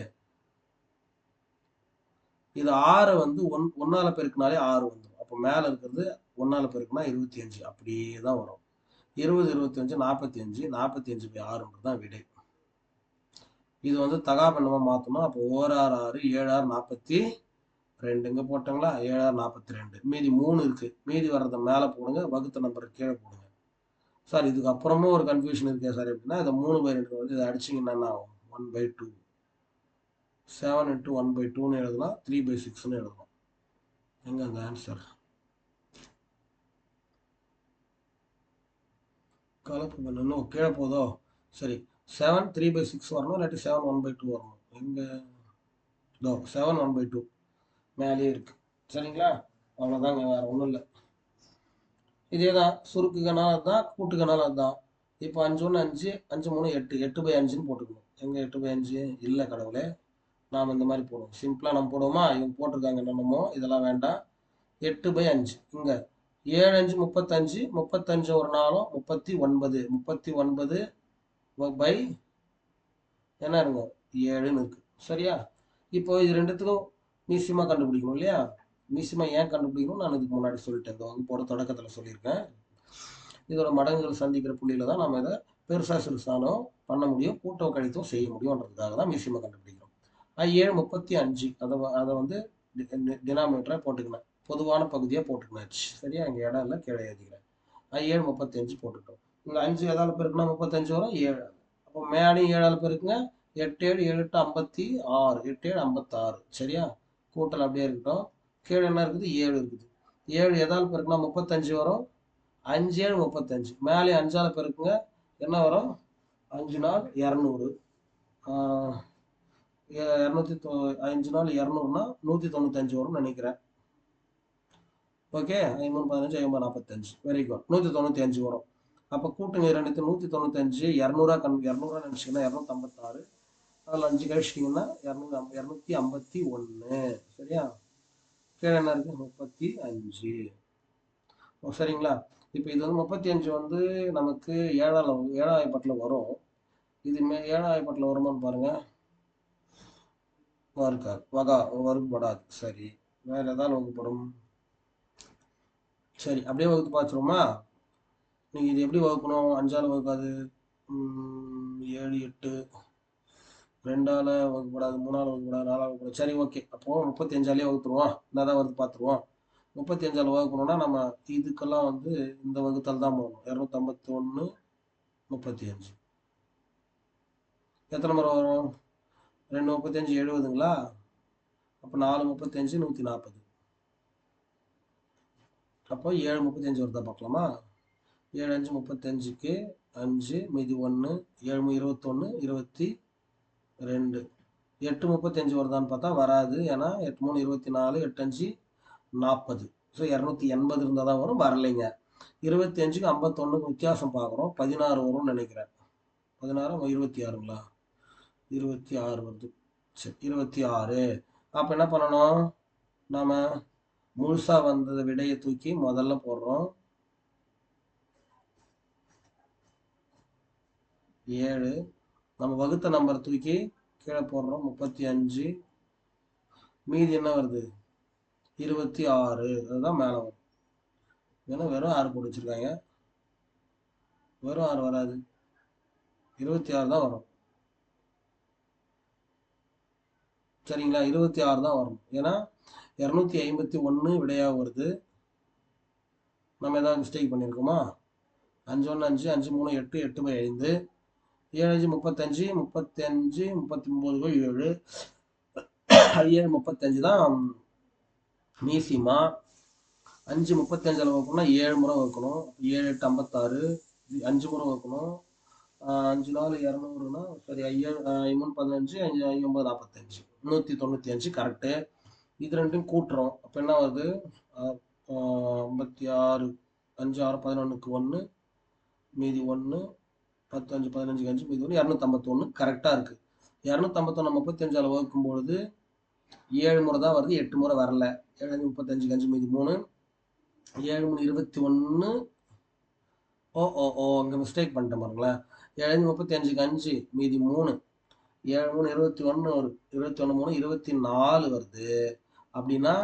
இது 6 வந்து 1ஆல் பெருக்கினாலே 6 வந்துடும். அப்போ மேலே இருக்கிறது 1ஆல் பெருக்குனா 25 அப்படியே தான் வரும். 20 25 45, 45/6 தான் விடை. இது வந்து தகா பின்னமாக மாற்றணும். அப்போ 1 6 6 7 6 42 இங்கே போட்டாங்களா? 7 6 42. மீதி 3 இருக்குது. மீதி வர்றதை மேலே போடுங்க, வகுத்த நம்பரை கீழே போடுங்க. சார் இதுக்கு அப்புறமும் ஒரு கன்ஃபியூஷன் இருக்கே சார் எப்படின்னா, இதை 3/2 வந்து இதை அடிச்சிங்கன்னா என்ன ஆகும்? 1/2. 7 × 1/2ன்னு எழுதலாம், 3/6ன்னு எழுதலாம். எங்க அந்த ஆன்சர்? கலப்பு பண்ணணும் கீழே போதோ? சரி, 7 3/6 வரணும், இல்லாட்டி 7 1/2 வரணும். எங்க? இதோ 7 1/2 மேலேயே இருக்கு. சரிங்களா? அவ்வளோதாங்க, வேற ஒன்றும் இல்லை. இதே தான் சுருக்கு கணால் அதுதான், கூட்டு கணால் அதுதான். இப்போ 5 1 5 5 3 8 8/5ன்னு போட்டுக்கணும். எங்க 8/5? இல்லை கடவுளே, நாம் இந்த மாதிரி போடுவோம். சிம்பிளா நம்ம போடுவோமா? இவங்க போட்டிருக்காங்க என்னென்னமோ, இதெல்லாம் வேண்டாம். 8/5 இங்க 7 5 35, 35 ஒரு நாளும் 39, 39 பை என்ன இருங்க 7ன்னு இருக்கு. சரியா? இப்போ இது ரெண்டுத்துக்கும் மீசிமா கண்டுபிடிக்கணும் இல்லையா? மீசிமா ஏன் கண்டுபிடிக்கணும் நான் இதுக்கு முன்னாடி சொல்லிட்டேன். இந்த வகுப்போட தொடக்கத்துல சொல்லியிருக்கேன். இதோட மடங்குகள் சந்திக்கிற புள்ளியில தான் நம்ம இதை பெருசா சிறுசானோ பண்ண முடியும், கூட்டோ கழித்தோ செய்ய முடியும்ன்றதுக்காக தான் மீசிமா கண்டுபிடிக்கிறோம். 7 35 அதை வந்து டினாமினேட்டரை போட்டுக்கினேன், பொதுவான பகுதியா போட்டுக்கினாச்சு. சரியா? இங்க இடம் இல்லை, கீழே எழுதிக்கிறேன். 7 35 போட்டுட்டோம். இங்க 5 எதால பெருக்குனா 35 வரும், 7. அப்போ மேலேயும் 7ஆல பெருக்குங்க, 8 7 7 8 56, 8 7 56. சரியா? கூட்டல் அப்படியே இருக்கட்டும். கீழே என்ன இருக்குது? 7 இருக்குது. 7 எதால பெருக்குனா 35 வரும், 5 7 35. மேலே 5ஆல பெருக்குங்க, என்ன வரும்? 5 நாள் 200. 5 நாள் 200னா 195 வரும்னு நினைக்கிறேன். ஓகே, 3 15 50 45. வெரி குட், 195 வரும். அப்போ கூட்டுங்க ரெண்டுத்து 195 200 நினைச்சிங்கன்னா 256. அதில் 5 கழிச்சிட்டிங்கன்னா 251. சரியா? கீழே என்ன இருக்கு? 35. சரிங்களா? இப்போ இது வந்து 35 வந்து நமக்கு ஏழாவது பட்டில் வரும். இது ஏழாவது பட்டில் வருமானு பாருங்க. இருக்காது, வகுப்படாது. சரி, வேற ஏதாவது வகுப்படும். சரி, அப்படியே வகுத்து பார்த்துருவோமா? நீங்கள் இது எப்படி வகுக்கணும்? 5ஆல் வகுக்காது, 7 8, 2ஆல் வகுப்படாது, 3ஆல் வகுப்படாது, 4ஆல் வகுப்படாது. சரி, ஓகே. அப்போ 35ஆலே வகுத்துருவோம். என்னதான் வருது பார்த்துருவோம். 35ஆல் வகுக்கணும்னா நம்ம இதுக்கெல்லாம் வந்து இந்த வகுத்தால் தான் போகணும். 251 35 எத்தனை முறை வரும்? 2 35 70ங்களா? அப்போ 4 35 140. அப்போ 7 35 வருதா பார்க்கலாமா? 7 5 35க்கு 5 மீதி 1, 7 21 22. 8 35 வருதான்னு பார்த்தா வராது. ஏன்னா 8 3 24, 8 5 40. ஸோ 280 இருந்தால் தான் வரும், வரலைங்க. 25க்கு 51க்கு வித்தியாசம் பார்க்குறோம், 16 வரும்னு நினைக்கிறேன். 16 26ங்களா? 26 வருது. சரி, 26. அப்போ என்ன பண்ணணும்? நாம முழுசா வந்ததை விடையை தூக்கி முதல்ல போடுறோம். 7 நம்ம வகுத்த நம்பர் தூக்கி கீழே போடுறோம், 35. மீதி என்ன வருது? 26. அதுதான் மேலே வரும். ஏன்னா வெறும் 6 போட்டு வச்சிருக்காங்க, வெறும் 6 வராது, 26 தான் வரும். சரிங்களா? 26 தான் வரும். ஏன்னா 251 விடையாக வருது. நம்ம ஏதாவது மிஸ்டேக் பண்ணியிருக்கோமா? 5 1 5, 5 3 8, 8/5. 7 5 35, 35 39 7. 7 35 தான் மீசிமா. 5 35 வகுக்கணும்னா 7 முறை வகுக்கணும். 7 8 56, 5 முறை வகுக்கணும். 5 4 200னா சரி, 3 15 5 9 45, 195 கரெக்டு. இது ரெண்டும் கூட்டுறோம். அப்போ என்ன வருது? 56, 5 6 11க்கு 1, மீதி 1, 10 5 15 5 மீதி 1, 251 கரெக்டாக இருக்குது. 251 35ஆல் வகுக்கும் பொழுது 7 முறை தான் வருது, 8 முறை வரல. 7 35 5 மீதி 3, 7 3 21. இங்கே மிஸ்டேக் பண்ணிட்டேன் பாருங்களேன். 7 35க்கு 5 மீதி 3, 7 3 21 வரும். 21 3 24 வருது. அப்படின்னா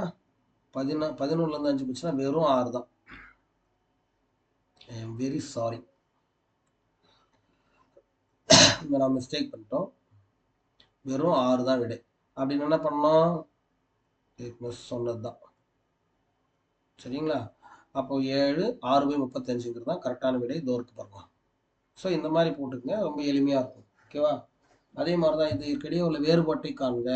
11லேருந்து 5 போச்சுன்னா வெறும் 6 தான். ஐ எம் வெரி சாரி, இங்கே நான் மிஸ்டேக் பண்ணிட்டோம். வெறும் 6 தான் விடை. அப்படின்னு என்ன பண்ணோம்? சொன்னது தான். சரிங்களா? அப்போ 7 6/35 தான் கரெக்டான விடை. தோருக்கு பாருங்க. ஸோ இந்த மாதிரி போட்டுக்கங்க, ரொம்ப எளிமையாக இருக்கும். ஓகேவா? அதே மாதிரி தான் இது இடையே உள்ள வேறுபாட்டை காண்க.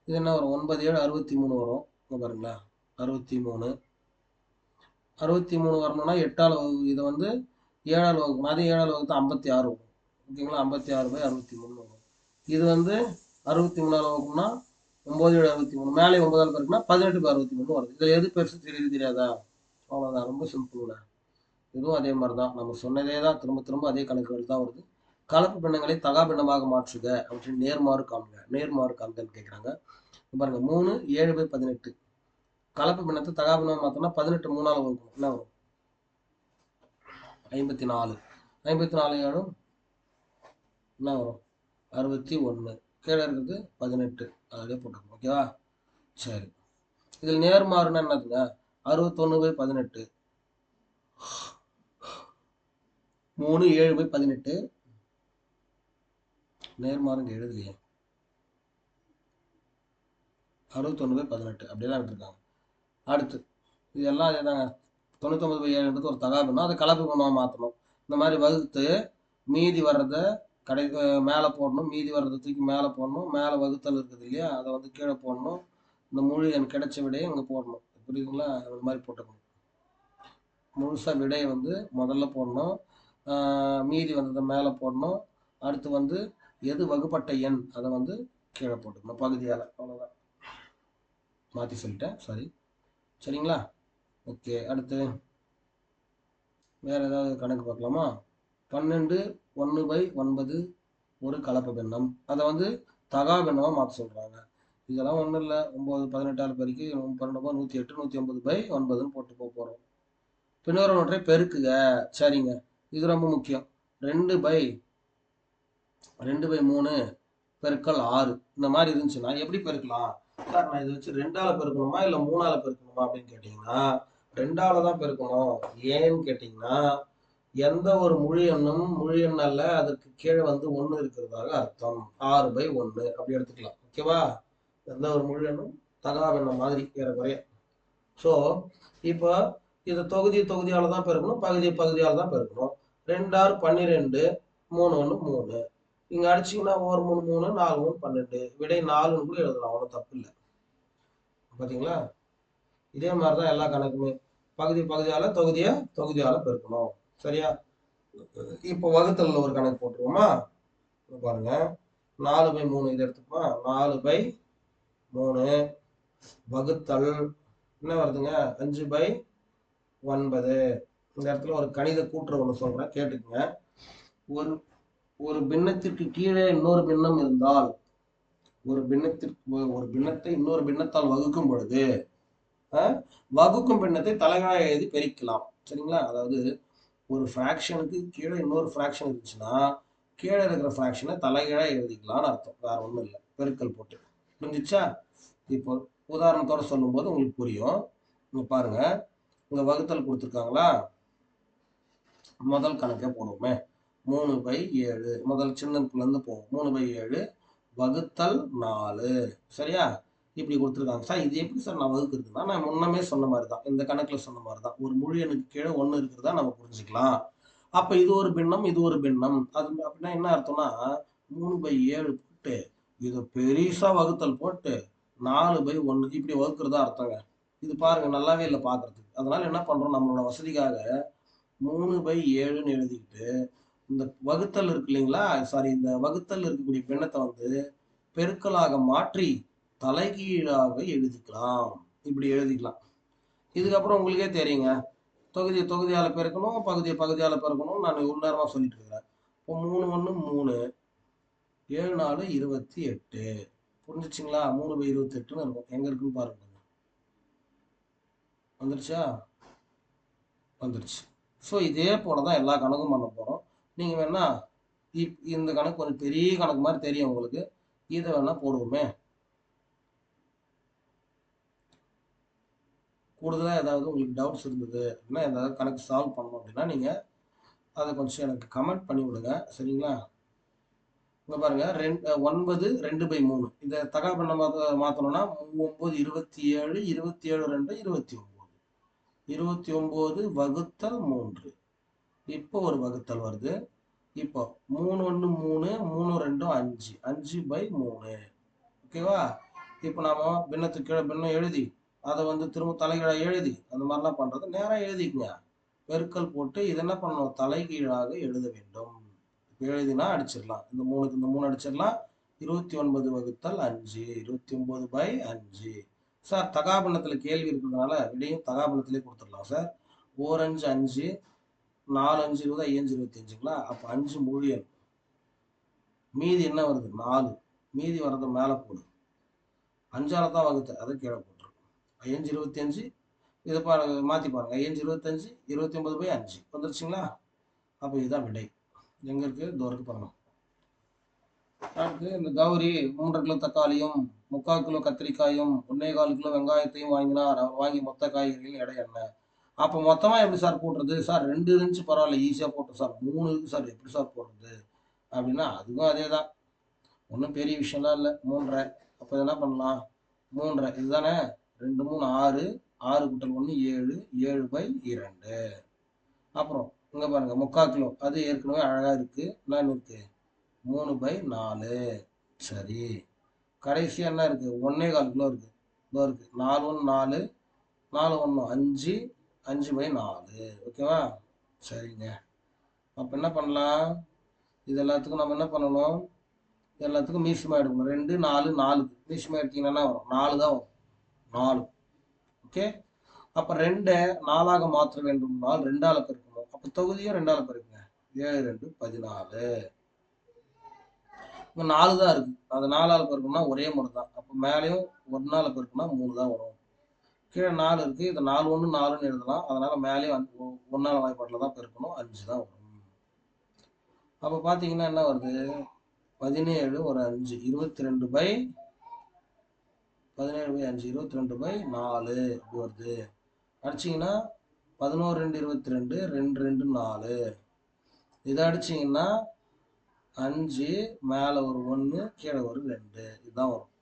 இது என்ன வரும்? 9 7 63 வரும். இங்கே பாருங்களா, 63. 63 வரணும்னா 8ஆல் இதை வந்து 7ஆல் வகுக்கணும். அதே 7ஆல் வகுத்தா 56 வரும். ஓகேங்களா? 56/63 வரும். இது வந்து 63ஆல் வகுக்கணும்னா 9 7 63, மேலே 9ஆல் பெருக்குனா 18/63 வருது. இதில் எது பெருசு தெரியாதா? அவ்வளோதான், ரொம்ப சிம்பிள்ல. இதுவும் அதே மாதிரி தான், நம்ம சொன்னதே தான், திரும்ப திரும்ப அதே கணக்குகள் தான் வருது. கலப்பு பின்னங்களை தகா பின்னமாக மாற்றுக அப்படின்னு நேர்மாறு காண்க. நேர்மாறு காண்கன்னு கேட்குறாங்க. பாருங்க 3 7/18. கலப்பு பின்னத்தை தகா பின்னமாக மாற்றோம்னா 18 3ஆல் வகுக்கணும். என்ன வரும்? 54. 54 7 என்ன வரும்? 61. கீழே இருக்கிறது 18. அதிலே போட்டுக்கணும். ஓகேவா? சரி. இதில் நேர்மாறுன்னா என்னதுங்க? 61/18. 3 7/18. நேர்மாறுங்க எழுதலையே. 61/18 அப்படியெல்லாம் விட்டுருக்காங்க. அடுத்து இதெல்லாம் என்னங்க? 99/7 ஒரு தகா பின்னம். அதை கலப்பு பின்னமாக மாற்றணும். இந்த மாதிரி வகுத்து மீதி வர்றதை மேலே போடணும். மீதி வர்றதை தூக்கி மேலே போடணும். மேலே வகுத்தல் இருக்குது இல்லையா, அதை வந்து கீழே போடணும். இந்த முழு எண் கிடைச்ச விடையை இங்கே போடணும். புரியுதுங்களா? இந்த மாதிரி போட்டுக்கணும். முழுசா விடையை வந்து முதல்ல போடணும். மீதி வந்ததை மேலே போடணும். அடுத்து வந்து எது வகுப்பட்ட எண் அதை வந்து கீழே போட்டுக்கணும் பகுதியால். அவ்வளோதான். மாற்றி சொல்லிட்டேன், சாரி. சரிங்களா? ஓகே. அடுத்து வேற ஏதாவது கணக்கு பார்க்கலாமா? 12 1/9 ஒரு கலப்பு பின்னம். அதை வந்து தகா பின்னமாக மாற்ற சொல்றாங்க. இதெல்லாம் ஒன்றும் இல்லை. 9 18 பெருக்கி 12 108 109/9 போட்டு போகிறோம். பின்வரும் ஒன்றை பெருக்குக. சரிங்க, இது ரொம்ப முக்கியம். 2/3 பெருக்கல் 6 இந்த மாதிரி இருந்துச்சுன்னா எப்படி பெருக்கலாம்? சார் நான் இதை வச்சு 2ஆல பெருக்கணுமா இல்லை 3ஆல பெருக்கணுமா அப்படின்னு கேட்டீங்கன்னா 2ஆல தான் பெருக்கணும். ஏன்னு கேட்டீங்கன்னா எந்த ஒரு முழு எண் அல்ல, அதற்கு கீழே வந்து 1 இருக்கிறதாக அர்த்தம். 6/1 அப்படி எடுத்துக்கலாம். ஓகேவா? எந்த ஒரு முழு எண்ணும் தகா பின்னம் மாதிரி ஏறக்குறைய. ஸோ இப்போ இதை தொகுதியால தான் பெருக்கணும், பகுதியால தான் பெருக்கணும். 2 6 12 3 1 3. இங்க அடிச்சிங்கன்னா 1 3 3 4 3 12. விடை 4ன்னு கூட எழுதலாம், அவ்வளோ தப்பு இல்லை. பார்த்தீங்களா? இதே மாதிரி தான் எல்லா கணக்குமே. பகுதியால தொகுதியால பெருக்கணும். சரியா? இப்போ வகுத்தல்ல ஒரு கணக்கு போட்டுருவோமா? பாருங்க, 4/3 இதை எடுத்துப்போமா? 4/3 வகுத்தல் என்ன வருதுங்க? 5/9. இந்த இடத்துல ஒரு கணித கூற்று ஒன்று சொல்றேன், கேட்டுக்குங்க. ஒரு ஒரு பின்னத்திற்கு கீழே இன்னொரு பின்னம் இருந்தால் ஒரு பின்னத்தை இன்னொரு பின்னத்தால் வகுக்கும் பொழுது வகுக்கும் பின்னத்தை தலைகீழாக எழுதி பெருக்கலாம். சரிங்களா? அதாவது ஒரு ஃப்ராக்ஷனுக்கு கீழே இன்னொரு ஃப்ராக்ஷன் இருந்துச்சுன்னா கீழே இருக்கிற ஃப்ராக்ஷனை தலைகீழாக எழுதிக்கலாம்னு அர்த்தம். வேற ஒன்றும் இல்லை, பெருக்கல் போட்டு. புரிஞ்சிச்சா? இப்போ உதாரணத்தோட சொல்லும் போது உங்களுக்கு புரியும். இங்க பாருங்க, இங்க வகுத்தல் கொடுத்துருக்காங்களா? முதல் கணக்கே போடுவோமே. 3/7 முதல் சின்னத்துல இருந்து போவோம். 3/7 வகுத்தல் 4. சரியா? இப்படி கொடுத்துருக்காங்க. சார் இது எப்படி சார் நான் வகுக்கிறதுனா, நான் முன்னமே சொன்ன மாதிரி தான், இந்த கணக்குல சொன்ன மாதிரி தான். ஒரு முழு எண்ணுக்கு கீழே 1 இருக்கிறதா நம்ம புரிஞ்சுக்கலாம். அப்ப இது ஒரு பின்னம், இது ஒரு பின்னம். அது அப்படின்னா என்ன அர்த்தம்னா 3/7 போட்டு இதை பெருசா வகுத்தல் போட்டு 4/1 இப்படி வகுக்கிறதா அர்த்தங்க. இது பாருங்க நல்லாவே இல்லை பாக்குறதுக்கு. அதனால என்ன பண்றோம், நம்மளோட வசதிக்காக 3/7ன்னு எழுதிக்கிட்டு இந்த வகுத்தல் இருக்கு இல்லைங்களா, சாரி, இந்த வகுத்தல் இருக்கக்கூடிய பின்னத்தை வந்து பெருக்கலாக மாற்றி தலைகீழாக எழுதிக்கலாம். இப்படி எழுதிக்கலாம். இதுக்கப்புறம் உங்களுக்கே தெரியுங்க, தொகுதியால பெருக்கணும், பகுதியால பெருக்கணும். நான் ஒரு நேரமா சொல்லிட்டு இருக்கிறேன். இப்போ 3 1 3 7 4 28. புரிஞ்சிச்சுங்களா? 3/28ன்னு இருக்கும். எங்க இருக்குன்னு பாருங்க. வந்துருச்சா? வந்துருச்சு. ஸோ இதே போல தான் எல்லா கணக்கும் பண்ண போறோம். நீங்க வேணா இந்த கணக்கு கொஞ்சம் பெரிய கணக்கு மாதிரி தெரியும் உங்களுக்கு. இதை வேணா போடுவோமே. கூடுதலாக ஏதாவது உங்களுக்கு டவுட்ஸ் இருந்தது அப்படின்னா, ஏதாவது கணக்கு சால்வ் பண்ணணும் அப்படின்னா நீங்க அதை கொஞ்சம் எனக்கு கமெண்ட் பண்ணி விடுங்க. சரிங்களா? இங்க பாருங்க, 9 2/3 இதை தகா பண்ண மாத்தணும்னா 9 27 27 2 29. 29 வகுத்தல் 3. இப்போ ஒரு வகுத்தல் வருது. இப்போ 3 1 3 3 2 5 5/3. ஓகேவா? இப்போ நாம பின்னத்துக்கு கீழே பின்னம் எழுதி அதை வந்து திரும்ப தலைகீழாக எழுதி அந்த மாதிரிலாம் பண்றது நேரம் எழுதிக்குங்க. பெருக்கல் போட்டு இது என்ன பண்ணணும், தலைகீழாக எழுத வேண்டும். எழுதினா அடிச்சிடலாம். இந்த 3க்கு இந்த 3 அடிச்சிடலாம். 29 வகுத்தல் 5 29/5. சார் தகாபின்னத்துல கேள்வி இருக்கிறதுனால விடையும் தகாபின்னத்திலே கொடுத்துடலாம் சார். 4 5 5 4 5 20 5 25ங்களா? அப்போ 5 முழு எண். மீதி என்ன வருது 4. மீதி வர்றதை மேலே போடு. 5ஆல தான் வகுத்த, அதை கீழே போட்டுரு. 5 25. இதை பாருங்க, மாற்றி பாருங்க. 5 25, 29/5 வந்துருச்சுங்களா? அப்போ இதுதான் விடை. எங்கே இருக்குது? இதோ இருக்கு பாருங்க. அடுத்து இந்த கௌரி 3 கிலோ தக்காளியும் 3/4 கிலோ கத்திரிக்காயும் 1/4 கிலோ வெங்காயத்தையும் வாங்கினார். அவர் வாங்கி மொத்த காய்கறிகளின் எடை என்ன? அப்போ மொத்தமாக எப்படி சார் போட்டுறது? சார் 2 இருந்துச்சு பரவாயில்ல, ஈஸியாக போட்டோம் சார். 3 இருக்கு சார், எப்படி சார் போடுறது அப்படின்னா, அதுவும் அதே தான், ஒன்றும் பெரிய விஷயம்லாம் இல்லை. 3.5. அப்போ என்ன பண்ணலாம்? 3.5 இதுதானே. 2 3 6. 6 கூட்டல் 1 7. 7/2. அப்புறம் இங்கே பாருங்க 3/4 கிலோ, அது ஏற்கனவே அழகாக இருக்கு. என்னன்னு இருக்கு? 3/4. சரி, கடைசியாக என்ன இருக்கு? 1/4 கிலோ இருக்கு. இதோ இருக்கு. 4 1 4. 4 1 5. 5/4. ஓகேவா? சரிங்க. அப்போ என்ன பண்ணலாம்? இது எல்லாத்துக்கும் நம்ம என்ன பண்ணணும்? எல்லாத்துக்கும் மீசிமா எடுக்கணும். 2 4 4. மீசிமா எடுத்தீங்கன்னா வரும் 4 தான் வரும். 4. ஓகே. அப்போ 2 4ஆக மாற்ற வேண்டும்னால் 2ஆல் பெருக்கணும். அப்போ தொகுதியும் 2ஆல் பெருக்குங்க. 7 2 14. இப்போ 4 தான் இருக்கு. அது 4ஆல் பெருக்கணும்னா ஒரே முறை தான். அப்போ மேலேயும் 1ஆல் பெருக்குனா 3 தான் வரும். கீழே 4 இருக்கு. இது 4 1 4ன்னு எழுதலாம். அதனால மேலேயும் 1ஆல் வாய்ப்பாட்டில் தான் பெருக்கணும். 5 தான் வரும். அப்போ பார்த்தீங்கன்னா என்ன வருது? 17 ஒரு 5 22/17/5 22/4 இப்படி வருது. அடிச்சிங்கன்னா 11 2 22 2 2 4. இதை அடிச்சிங்கன்னா 5 மேலே ஒரு 1 கீழே ஒரு 2 இதுதான் வரும்.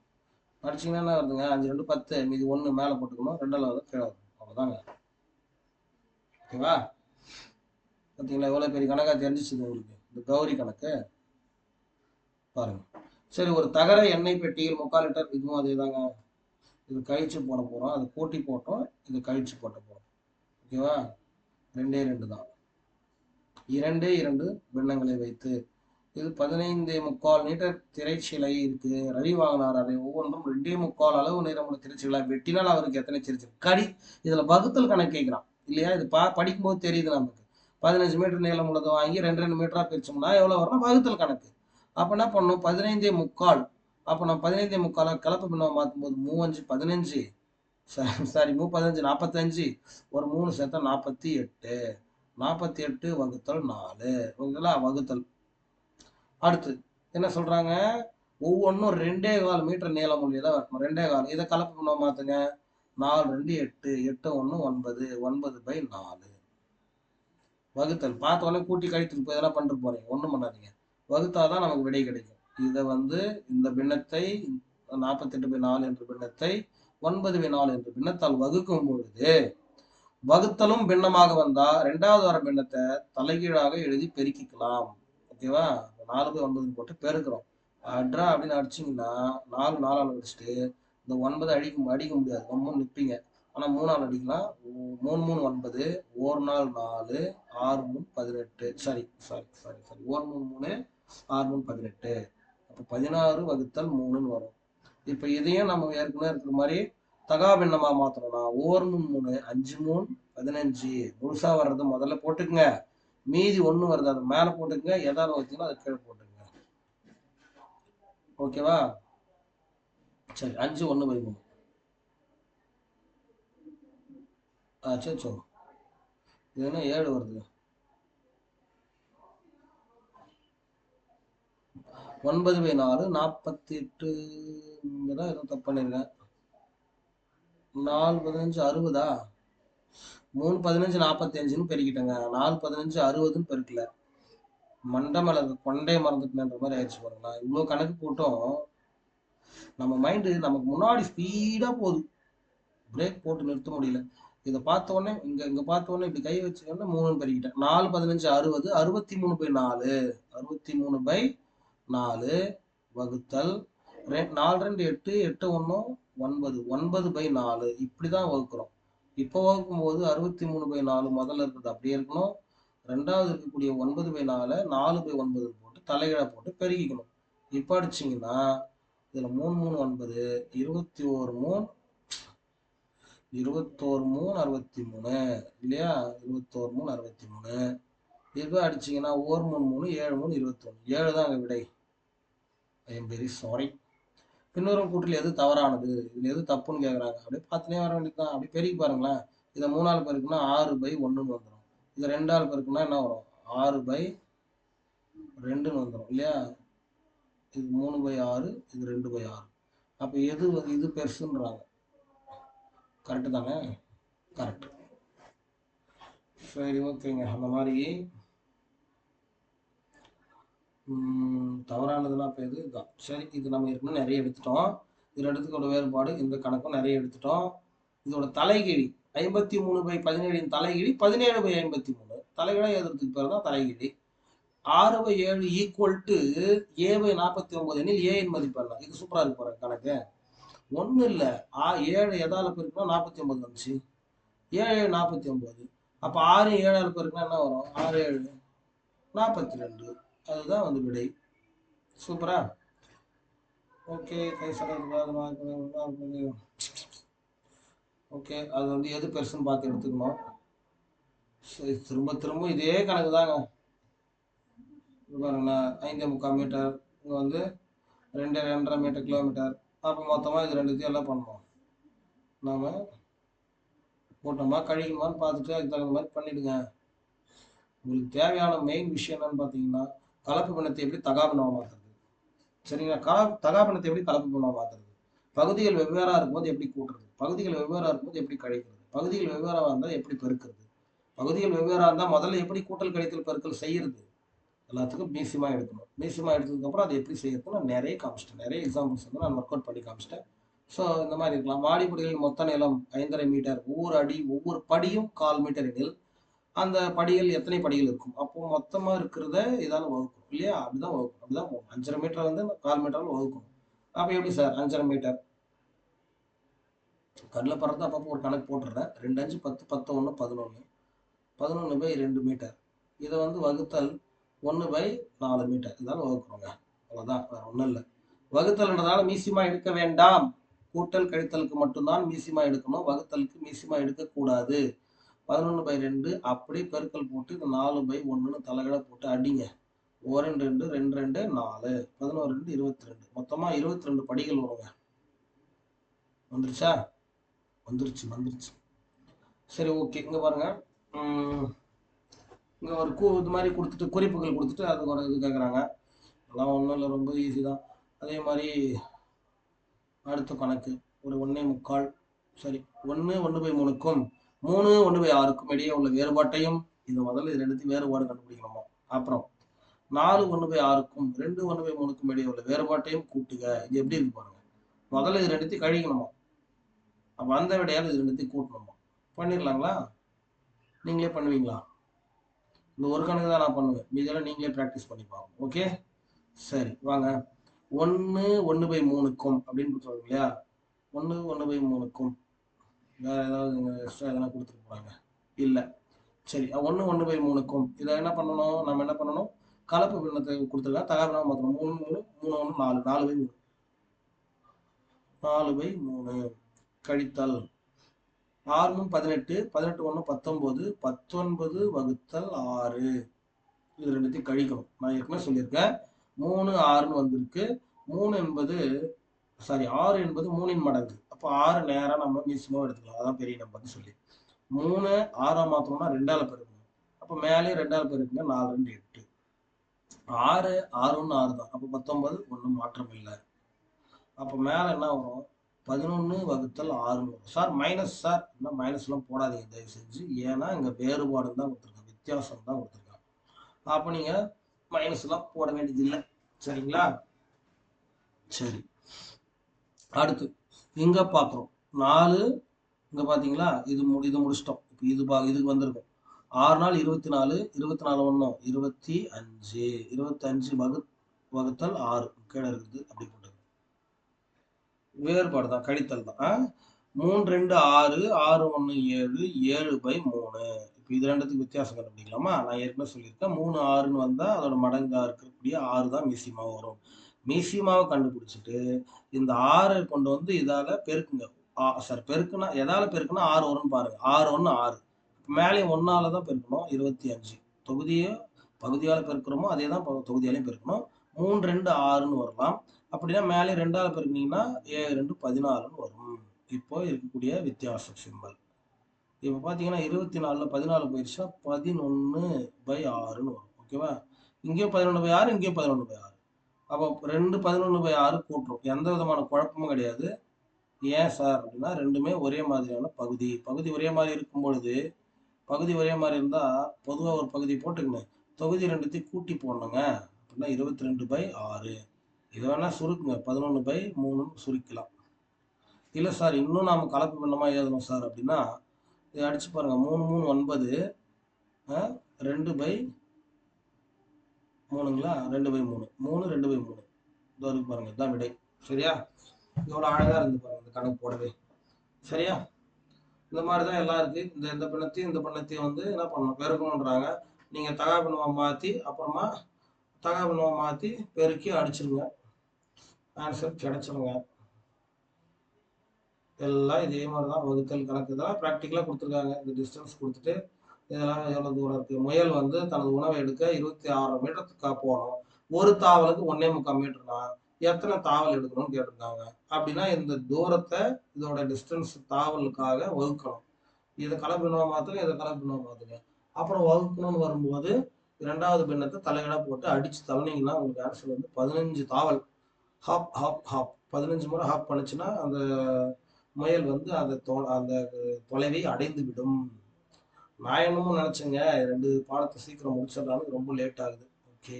அடிச்சிங்கன்னா என்ன வருதுங்க? 5 2 10. மீதி 1 மேலே போட்டுக்கணும். 2ஆல் வந்து கீழே வரும். அவ்வளோதாங்க. ஓகேவா? பார்த்தீங்களா எவ்வளோ பெரிய கணக்காக தெரிஞ்சிச்சுது உங்களுக்கு இந்த கௌரி கணக்கு பாருங்க. சரி, ஒரு தகர எண்ணெய் பெட்டியில் 3/4 லிட்டர், இதுவும் அதே தாங்க. இது கழிச்சு போட போகிறோம். அது கூட்டி போட்டோம், இது கழிச்சு போட்ட போகிறோம். ஓகேவா? 2 2 தான். 2 2 பின்னங்களை வைத்து இது 15.75 மீட்டர் திரைச்சிலை இருக்கு. ரவி வாங்கினார். அதை ஒவ்வொன்றும் 2.75 அளவு நீளமுள்ள திரைச்சிலை வெட்டினால் அவருக்கு எத்தனை சிரிச்சு கடி. இதுல வகுத்தல் கணக்கு கேட்கிறான் இல்லையா? இது படிக்கும்போது தெரியுது நமக்கு. 15 மீட்டர் நீளம் உள்ளதை வாங்கி 2 2 மீட்டரா பிரிச்சோம்னா எவ்வளவு வரும்? வகுத்தல் கணக்கு. அப்ப என்ன பண்ணும்? 15.75. அப்ப நம்ம 15.75 கலப்பு பின்னம் மாற்றும் போது 3 5 15. சாரி 3 15 45. ஒரு 3 சேர்த்தா 48. 48 வகுத்தல் 4. ஓகேங்களா? வகுத்தல். அடுத்து என்ன சொல்றாங்க? ஒவ்வொன்றும் 2.25 மீட்டர் நீளம் உடையதா வரணும். 2.25. இதை கலப்பு பண்ண மாத்துங்க. 4 2 8. 8 1 9. 9/4. வகுத்தல். பார்த்த உடனே கூட்டி கழித்துட்டு போய் இதெல்லாம் பண்ணிட்டு போறீங்க. ஒன்றும் பண்ணாதீங்க. வகுத்தாதான் நமக்கு விடை கிடைக்கும். இதை வந்து இந்த பின்னத்தை 48/4 என்ற பின்னத்தை 9/4 என்ற பின்னத்தால் வகுக்கும் பொழுது வகுத்தலும் பின்னமாக வந்தா 2வது வர பின்னத்தை தலைகீழாக எழுதி பெருக்கிக்கலாம். ஓகேவா? 4/9 போட்டு பெருக்கிறோம். அட்ரா அப்படின்னு அடிச்சிங்கன்னா 4 4ஆல் அடிச்சுட்டு இந்த 9 அடிக்க முடியாது. ரொம்ப நிற்பீங்க. ஆனால் 3ஆல் அடிக்கலாம். 3 3 9. 1 நாள் 4. 6 3 18. சாரி 1 3 3. 6 3 18. அப்போ 16/3ன்னு வரும். இப்போ இதையும் நம்ம ஏற்கனவே இருக்கிற மாதிரி தகாபின்னமா மாத்தணும்னா 1 3 3 5 3 15 முழுசா வர்றது முதல்ல போட்டுக்குங்க. மீதி 1 வருது அது மேல போட்டுக்குங்க. எதாவது வச்சுன்னா அதை கீழே போட்டுக்குங்க. ஓகேவா? சரி, 5 1/3. சரி சரி. இது என்ன 7 வருது? 9/4 48. இங்கதான் எதுவும் தப்பு பண்ணிருக்கேன். 4 15 60. 3 15 45ன்னு பெருக்கிட்டேங்க. 4 15 60ன்னு பெருக்கல. மண்டமலை கொண்டே மறந்துட்டுன்ற மாதிரி ஆயிடுச்சு பாருங்களா. இவ்வளவு கணக்கு போட்டோம். நம்ம மைண்டு நமக்கு முன்னாடி ஸ்பீடா போகுது. பிரேக் போட்டு நிறுத்த முடியல. இதை பார்த்த உடனே இங்க பார்த்த உடனே இப்படி கை வச்சுக்கோன்னா 3 பெருக்கிட்டேன். 4 15 60. 63/4. 63/4 வகுத்தல் 4 2 8. 8 1 9. 9/4 இப்படிதான் வகுக்கிறோம். இப்போ வகுக்கும் போது 63/4 முதல்ல இருக்கிறது அப்படியே இருக்கணும். 2வது இருக்கக்கூடிய 9/4 4/9 போட்டு தலைகீழ போட்டு பெருக்கிக்கணும். இப்போ அடிச்சிங்கன்னா இதுல 3 3 9. 21 3 63 இல்லையா? 21 3 63. இப்போ அடிச்சிங்கன்னா 1 3 3 7 3 21. 7 தான் அங்கே விடை. I am very sorry. பின்வரும் கூற்றில் எது தவறானது, இதுல எது தப்புன்னு கேட்குறாங்க. அப்படியே பார்த்துனே வர வேண்டியதுதான். அப்படி பெருக்கி பாருங்களேன். இதை 3ஆல் பெருக்குன்னா 6/1ன்னு வந்துடும். இதை 2ஆல் பெருக்குன்னா என்ன வரும்? 6/2ன்னு வந்துடும் இல்லையா? இது 3/6, இது 2/6. அப்ப எது இது பெருசுன்றாங்க. கரெக்டு தானே? கரெக்ட். சரி, ஓகேங்க. அந்த மாதிரி தவறானதுன்னா இப்போ இது இதுதான். சரி, இது நம்ம ஏற்கனவே நிறைய எடுத்துட்டோம். இது ரெண்டுத்துக்கோட வேறுபாடு, இந்த கணக்கும் நிறைய எடுத்துட்டோம். இதோட தலைகீழி 53/17 தலைகீழி 17/53. தலைகீழா எழுதுறதுக்கு பேர் தான் தலைகீழி. 6/7 ஈக்குவல் டு A/49 எனில் A இன் மதிப்பு என்ன? இது சூப்பரா இருக்கு பாருங்க கணக்கு. ஒன்றும் இல்லை. 7 எதால பெருக்குனா 49 வந்துச்சு. 7 49. அப்போ 6 7ஆல் பெருக்குனா என்ன வரும்? 6 7 42. அதுதான் வந்து விடை. சூப்பரா. ஓகே, ஓகே, அது வந்து எது பெருசுன்னு பார்த்து எடுத்துக்கணும். சரி, திரும்ப திரும்ப இதே கணக்கு தாங்க. பாருங்களேன், 5.75 மீட்டர், இங்கே வந்து 2.5 மீட்டர் கிலோமீட்டர். அப்போ மொத்தமாக இது ரெண்டுத்தையும் எல்லாம் பண்ணணும். நாம போட்டோமா கழிக்கணுமான்னு பார்த்துட்டு அதுக்கு தகுந்த மாதிரி பண்ணிடுங்க. உங்களுக்கு தேவையான மெயின் விஷயம் என்னன்னு பார்த்தீங்கன்னா, கலப்பு பின்னத்தை எப்படி தகாபின்னமாக மாற்றுறது. சரிங்களா? தகாபின்னத்தை எப்படி கலப்பு பின்னமாக மாற்றுறது, பகுதிகள் வெவ்வேறா இருக்கும்போது எப்படி கூட்டுறது, பகுதிகள் வெவ்வேறா இருக்கும்போது எப்படி கழிக்கிறது, பகுதிகள் வெவ்வேறா இருந்தால் எப்படி பெருக்கிறது, பகுதிகள் வெவ்வேறா இருந்தால் முதல்ல எப்படி கூட்டல் கழித்தல் பெருக்கல் செய்யறது, எல்லாத்துக்கும் மீசிமா எடுக்கணும். மீசிமா எடுத்ததுக்கப்புறம் அதை எப்படி செய்யறது நான் நிறைய காமிச்சிட்டேன். நிறைய எக்ஸாம்பிள்ஸ் வந்து நான் ஒர்க் அவுட் பண்ணி காமிச்சிட்டேன். ஸோ இந்த மாதிரி இருக்கலாம். மாடிப்படிகளின் மொத்த நீளம் 5.5 மீட்டர். ஒவ்வொரு படியும் 1/4 மீட்டர் எனில் அந்த படிகள் எத்தனை படிகள் இருக்கும்? அப்போ மொத்தமா இருக்கிறத இதால வகுக்கணும் இல்லையா? அப்படிதான் வகுக்கணும். அப்படிதான் போகணும். 5.5 மீட்டர் வந்து 1/4 மீட்டரால் வகுக்கணும். அப்போ எப்படி சார்? 5.5 மீட்டர் கண்ணில் பறந்து அப்பப்போ ஒரு கணக்கு போட்டுடுறேன். 2 5 10 10 1 11 11/2 மீட்டர். இதை வந்து வகுத்தல் 1/4 மீட்டர். இதால வகுக்கணுங்க. அவ்வளோதான், வேற ஒன்றும் இல்லை. வகுத்தல்ன்றதால மீசிமா எடுக்க வேண்டாம். கூட்டல் கழித்தலுக்கு மட்டும்தான் மீசிமா எடுக்கணும். வகுத்தலுக்கு மீசிமா எடுக்கக்கூடாது. 11/2 அப்படியே பெருக்கல் போட்டு இந்த 4/1ன்னு தலைகீழ போட்டு அடிங்க. 1 2 2 2 4 11 2 22. மொத்தமா 22 படிகள் வருங்க. வந்துருச்சா? வந்துருச்சு. சரி, ஓகே. இங்க பாருங்க. இங்க ஒரு இது மாதிரி கொடுத்துட்டு குறிப்புகள் கொடுத்துட்டு அதுக்கு ஒரு இது கேட்குறாங்க. அதெல்லாம் ஒன்றும் இல்லை, ரொம்ப ஈஸி தான். அதே மாதிரி அடுத்த கணக்கு ஒரு 1.25. சரி, 1 1/3க்கும் 3 1/6க்கும் இடையே உள்ள வேறுபாட்டையும், இது முதல்ல இது ரெண்டுத்தையும் வேறுபாடு கண்டுபிடிக்கணுமா. அப்புறம் 4 1/6க்கும் 2 1/3க்கும் இடையே உள்ள வேறுபாட்டையும் கூட்டுக. இது எப்படி இருக்கு பாருங்க. முதல்ல இது ரெண்டுத்தையும் கழிக்கணுமா. அப்போ அந்த விடையால் இது ரெண்டுத்தையும் கூட்டணுமா. பண்ணிடலாங்களா? நீங்களே பண்ணுவீங்களா? இந்த ஒரு கணக்கு தான் நான் பண்ணுவேன். மீதெல்லாம் நீங்களே ப்ராக்டிஸ் பண்ணிப்பாங்க. ஓகே, சரி வாங்க. 1 1/3க்கும் அப்படின்னு கொடுத்துருவாங்க இல்லையா? 1 1/3க்கும் வேற ஏதாவது எக்ஸ்ட்ரா எதனா கொடுத்துட்டு போறாங்க? இல்லை. சரி, 1 1/3க்கும் இதை என்ன பண்ணணும்? நம்ம என்ன பண்ணணும்? கலப்பு பின்னத்தை கொடுத்துருக்கா தகாபின்னமா மாற்றணும். 3 3 3 1 4 4/3 4/3 கழித்தல் 6 18 18 1 19 19 வகுத்தல் 6. இது ரெண்டுத்தையும் கழிக்கணும். நான் ஏற்கனவே சொல்லியிருக்கேன். 3 6ன்னு வந்திருக்கு. 3 என்பது 6 என்பது 3இன் மடங்கு. அப்போ 6 நேரம் நம்ம மீசிமா எடுத்துக்கலாம். அதான் பெரிய நம்பர்னு சொல்லி 3 6ஆ மாற்றணும்னா 2ஆல பெருக்கணும். அப்போ மேலே 2ஆல் பெருக்குங்க. 4 2 8. 6 6 1 6 தான். அப்போ 19 ஒன்றும் மாற்றம் இல்லை. அப்போ மேலே என்ன வரும்? 11 வகுத்தல் 6 வரும். சார் மைனஸ் சார், இன்னும் மைனஸ்லாம் போடாதீங்க தயவு செஞ்சு. ஏன்னா இங்கே வேறுபாடு தான் கொடுத்துருக்காங்க, வித்தியாசம் தான் கொடுத்துருக்காங்க. அப்போ நீங்கள் மைனஸ்லாம் போட வேண்டியது இல்லை. சரிங்களா? சரி, அடுத்து இங்கே பார்க்குறோம் 4. இங்கே பார்த்தீங்களா? இது முடிச்சிட்டோம். இப்போ இதுக்கு வந்திருக்கும். 6 நாள் 24 24 ஒன்றும் 25 25 வகுத்தல் 6 கீழே இருக்குது. அப்படி போட்டு வேறுபாடு தான், கழித்தல் தான். 3 2 6 6 1 7 7/3. இப்போ இது ரெண்டுத்துக்கு வித்தியாசம் கண்டுபிடிக்கலாமா? நான் ஏற்கனவே சொல்லியிருக்கேன். 3 6ன்னு வந்தால் அதோட மடங்கா இருக்கக்கூடிய 6 தான் மீசிமாவை வரும். மீசிமாவை கண்டுபிடிச்சிட்டு இந்த 6 கொண்டு வந்து இதால பெருக்குங்க. சார் பெருக்குனா எதால பெருக்குனா 6 வரும்னு பாருங்க. 6 1 6 மேலே 1ஆல தான் பெருக்கணும். 25 தொகுதியை பகுதியால் பெருக்கிறோமோ அதே தான் தொகுதியாலையும் பெருக்கணும். 3 2 6ன்னு வரலாம். அப்படின்னா மேலே 2ஆல பெருக்குனீங்கன்னா 7 2 14ன்னு வரும். இப்போ இருக்கக்கூடிய வித்தியாசம் சிம்பல். இப்போ பார்த்தீங்கன்னா 24ல 14 போயிடுச்சுன்னா 11/6ன்னு வரும். ஓகேவா? இங்கேயும் 11/6 இங்கேயும் 11/6. அப்போ 2 11/6 கூட்டுறோம். எந்த விதமான குழப்பமும் கிடையாது. ஏன் சார் அப்படின்னா ரெண்டுமே ஒரே மாதிரியான பகுதி. பகுதி ஒரே மாதிரி இருக்கும் பொழுது பகுதி ஒரே மாதிரி இருந்தா பொதுவா ஒரு பகுதி போட்டுக்கணும். தொகுதி ரெண்டுத்தையும் கூட்டி போடணுங்க. அப்படின்னா 22/6. இதை வேணா சுருக்குங்க. 11/3ன்னு சுருக்கலாம். இல்லை சார் இன்னும் நாம கலப்பு பின்னமா எழுதணும் சார் அப்படின்னா இதை அடிச்சு பாருங்க. 3 3 9 2/3ங்களா 2/3 3 2/3 இதோ இருக்கு பாருங்க. இதுதான் விடை. சரியா? எவ்வளவு அழகா இருந்து பாருங்க இந்த கணக்கு போடவே. சரியா? இந்த மாதிரிதான் எல்லாம் இருக்கு. இந்த பின்னத்தையும் இந்த பின்னத்தையும் வந்து என்ன பண்ணணும் பெருக்கணும்ன்றாங்க. நீங்க தகா பின்னமா மாத்தி அப்புறமா தகா பின்னமா மாத்தி பெருக்கி அடிச்சிருங்க. ஆன்சர் கிடைச்சிருங்க. எல்லாம் இதே மாதிரிதான் வகுத்தல் கணக்கு தான் ப்ராக்டிக்கலா கொடுத்துருக்காங்க. இந்த டிஸ்டன்ஸ் கொடுத்துட்டு இதெல்லாம் எவ்வளவு தூரம் இருக்கு. முயல் வந்து தனது உணவை எடுக்க 26 மீட்டர் போகணும். ஒரு தாவலுக்கு 1.25 மீட்டர்னா எத்தனை தாவல் எடுக்கணும்னு கேட்டிருக்காங்க. அப்படின்னா இந்த தூரத்தை இதோட டிஸ்டன்ஸ் தாவலுக்காக வகுக்கணும். இதை கலப்பினமா மாத்துங்க, இதை கலப்பினமா மாத்துங்க. அப்புறம் வகுக்கணும்னு வரும்போது 2வது பின்னத்தை தலைகீழா போட்டு அடிச்சு தள்ளினீங்கன்னா உங்களுக்கு ஆன்சர் வந்து 15 தாவல். ஹாப் ஹாப் ஹாப் 15 முறை ஹாப் பண்ணுச்சுன்னா அந்த முயல் வந்து அந்த தொலைவை அடைந்து விடும். நான் என்னமோ நினைச்சேங்க 2 பாடத்தை சீக்கிரம் முடிச்சிடலாம்னு ரொம்ப லேட் ஆகுது. ஓகே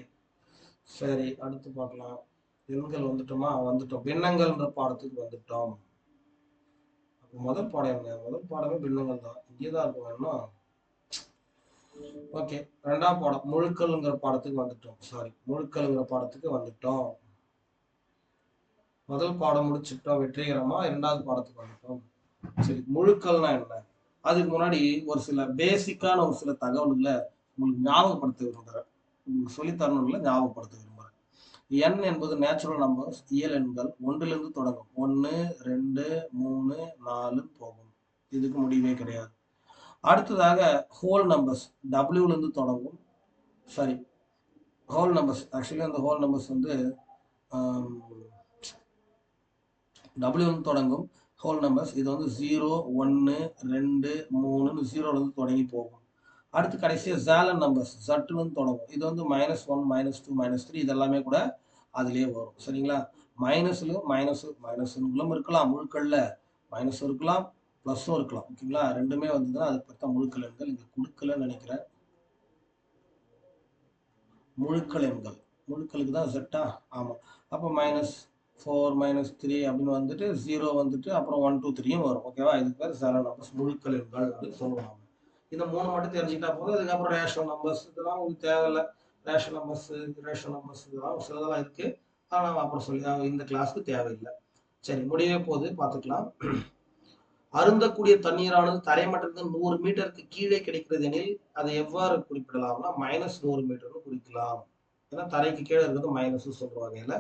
சரி அடுத்து பார்க்கலாம். எண்கள் வந்துட்டோமா? வந்துட்டோம். பின்னங்கள்ன்ற பாடத்துக்கு வந்துட்டோம். முதல் பாடம் என்ன? முதல் பாடமே பின்னங்கள் தான். இங்கேதான் இருக்கும் வேணும். ஓகே 2ஆம் பாடம் முழுக்கல்ங்கிற பாடத்துக்கு வந்துட்டோம். சாரி முழுக்கல்ங்கிற பாடத்துக்கு வந்துட்டோம். முதல் பாடம் முடிச்சுட்டோம் வெற்றிகரமா. 2வது பாடத்துக்கு வந்துட்டோம். சரி முழுக்கல்னா என்ன? அதுக்கு முன்னாடி ஒரு சில பேசிக்கான ஒரு சில தகவல்களை உங்களுக்கு ஞாபகப்படுத்த விரும்புகிறேன். உங்களுக்கு சொல்லித்தரணும்ல ஞாபகப்படுத்த விரும்புகிறேன். எண் என்பது நேச்சுரல் நம்பர்ஸ், இயல் எண்கள். 1லிருந்து தொடங்கும். 1 2 3 4 போகும். இதுக்கு முடிவே கிடையாது. அடுத்ததாக ஹோல் நம்பர்ஸ் டபிள்யூலேருந்து தொடங்கும். சாரி ஹோல் நம்பர்ஸ் ஆக்சுவலி அந்த ஹோல் நம்பர்ஸ் வந்து டபிள்யூன்னு தொடங்கும் ஹோல் நம்பர்ஸ். இது வந்து 0 1 2 3ன்னு 0லேருந்து தொடங்கி போகும். அடுத்து கடைசியாக ஜாலன் நம்பர்ஸ் ஜட்டுன்னு தொடங்கும். இது வந்து -1 -2 -3 இதெல்லாமே கூட அதுலேயே வரும். சரிங்களா? மைனஸ்களும் இருக்கலாம் முழுக்கல்ல. மைனஸும் இருக்கலாம் ப்ளஸும் இருக்கலாம். ஓகேங்களா? ரெண்டுமே வந்ததுன்னா அதுக்கு பார்த்தா முழுக்கல் எண்கள். இங்கே கொடுக்கலன்னு நினைக்கிறேன். முழுக்கல் எண்கள் முழுக்களுக்கு தான் செட்டா. ஆமாம். அப்போ -4 -3 அப்படின்னு வந்துட்டு 0 வந்துட்டு அப்புறம் 1 2 3யும் வரும். ஓகேவா? இதுக்கு பேர் ஜாலன் நம்பர்ஸ் முழுக்கல் எண்கள் அப்படின்னு சொல்லுவாங்க. இந்த 3 மட்டும் தெரிஞ்சுக்கிட்டா போதும். இதுக்கப்புறம் ரேஷனல் நம்பர்ஸ் இதெல்லாம் உங்களுக்கு தேவையில்லை. ரேஷனல் நம்பர்ஸ் இதெல்லாம் சிலதெல்லாம் இருக்கு. ஆனால் அப்புறம் சொல்லி இந்த கிளாஸ்க்கு தேவையில்லை. சரி முடியவே போகுது பார்த்துக்கலாம். அருந்தக்கூடிய தண்ணீரானது தரைமட்டத்தில் 100 மீட்டருக்கு கீழே கிடைக்கிறது எனில் அதை எவ்வாறு குறிப்பிடலாம்னா -100 மீட்டர்னு குறிக்கலாம். ஏன்னா தரைக்கு கீழே இருக்கிறது மைனஸ் சொல்ற வகையில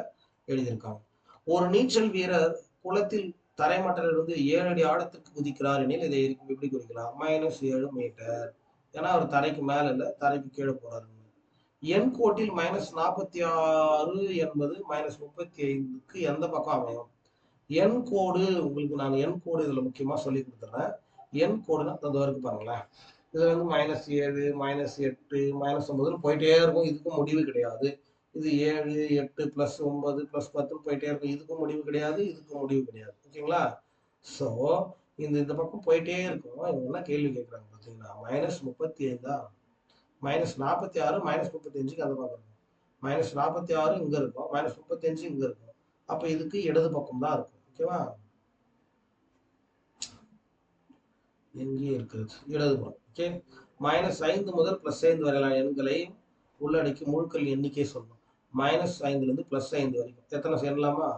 எழுதியிருக்காங்க. ஒரு நீச்சல் வீரர் குளத்தில் தரைமட்டத்திலிருந்து 7 அடி ஆழத்துக்கு குதிக்கிறார் எனில் இதை எப்படி குறிக்கலாம்? -7 மீட்டர். ஏன்னா அவர் தரைக்கு மேல இல்லை, தரைக்கு கீழே போறாரு. எண் கோட்டில் -46 என்பது -35க்கு எந்த பக்கம் அமையும்? எண் கோடு உங்களுக்கு நான் எண் கோடு இதுல முக்கியமா சொல்லி கொடுத்துறேன். எண் கோடுனா இந்த வரைக்கும் பாருங்களேன். இதுல வந்து -7 -8 -9 போயிட்டே இருக்கும். இதுக்கும் முடிவு கிடையாது. இது 7 8 +9 +10 போயிட்டே இருக்கும். இதுக்கும் முடிவு கிடையாது, இதுக்கும் முடிவு கிடையாது. ஓகேங்களா? சோ இந்த பக்கம் போயிட்டே இருக்கும். இவங்க என்ன கேள்வி கேட்கறாங்க பார்த்தீங்கன்னா -35 -46 -35க்கு அந்த பக்கம் இருக்கும். -46 இங்க இருக்கும், -35 இங்க இருக்கும். அப்ப இதுக்கு இடது பக்கம் தான் இருக்கும். ஓகேவா? எங்கே இருக்கிறது? இடதுபுறம். ஓகே. -5 முதல் +5 வரையிலான எண்களை உள்ளடக்கி முழுக்கள் எண்ணிக்கை சொல்லணும். -5லிருந்து +5 வரைக்கும் எத்தனை எண்ணலாமா?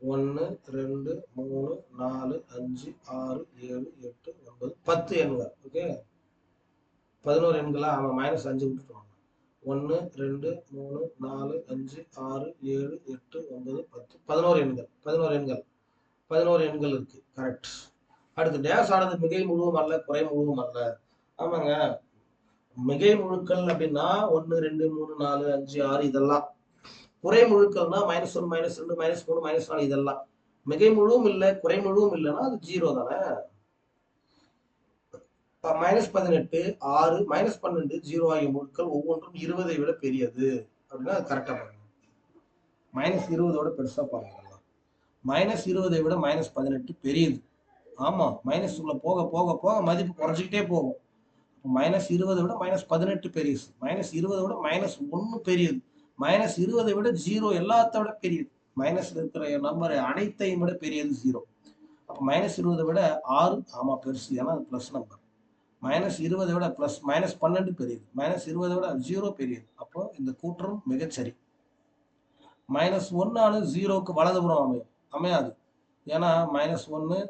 1 2 3 4 5 6 7 8 9 10 எண்கள். ஓகே 11 எண்களா? ஆமா -5 விட்டுட்டு 1 2 3 4 5 6 7 8 9 10 11 எண்கள். 11 எண்கள் இருக்கு. கரெக்ட். அடுத்து டேஷ் ஆனது மிகை முழுவும் அல்ல, குறை முழுவும் அல்ல. ஆமாங்க. மிகை முழுக்கள் அப்படின்னா 1 2 3 4 5 6 இதெல்லாம் குறை முழுக்கள்னா -1 -2 -3 -4 இதெல்லாம். மிகை முழுவும் இல்லை குறை முழுவும் இல்லைன்னா அது 0 தானே. -18 6 -12 0 ஆகிய முழுக்கள் ஒவ்வொன்றும் 20 விட பெரியது அப்படின்னா அது கரெக்டா பாருங்க. -20 பெருசா பாருங்க. -20 விட -18 பெரியது. ஆமா, மைனஸ் உள்ள போக போக போக மதிப்பு குறைஞ்சிக்கிட்டே போகும். -20 விட -18 பெரியது. -20 விட -1 பெரியது. -20 விட 0 எல்லாத்த விட பெரியது. மைனஸ்ல இருக்கிற நம்பர் அனைத்தையும் விட பெரியது 0. அப்ப -20 விட 6 ஆமா பெருசு, ஏன்னா அது பிளஸ் நம்பர். -20 விட பிளஸ் -12 பெரியது. -20 விட 0 பெரியது. அப்போ இந்த கூற்றம் மிகச்சரி. -1 ஆனது 0க்கு வலதுபுறம் அமையாது. ஏன்னா -1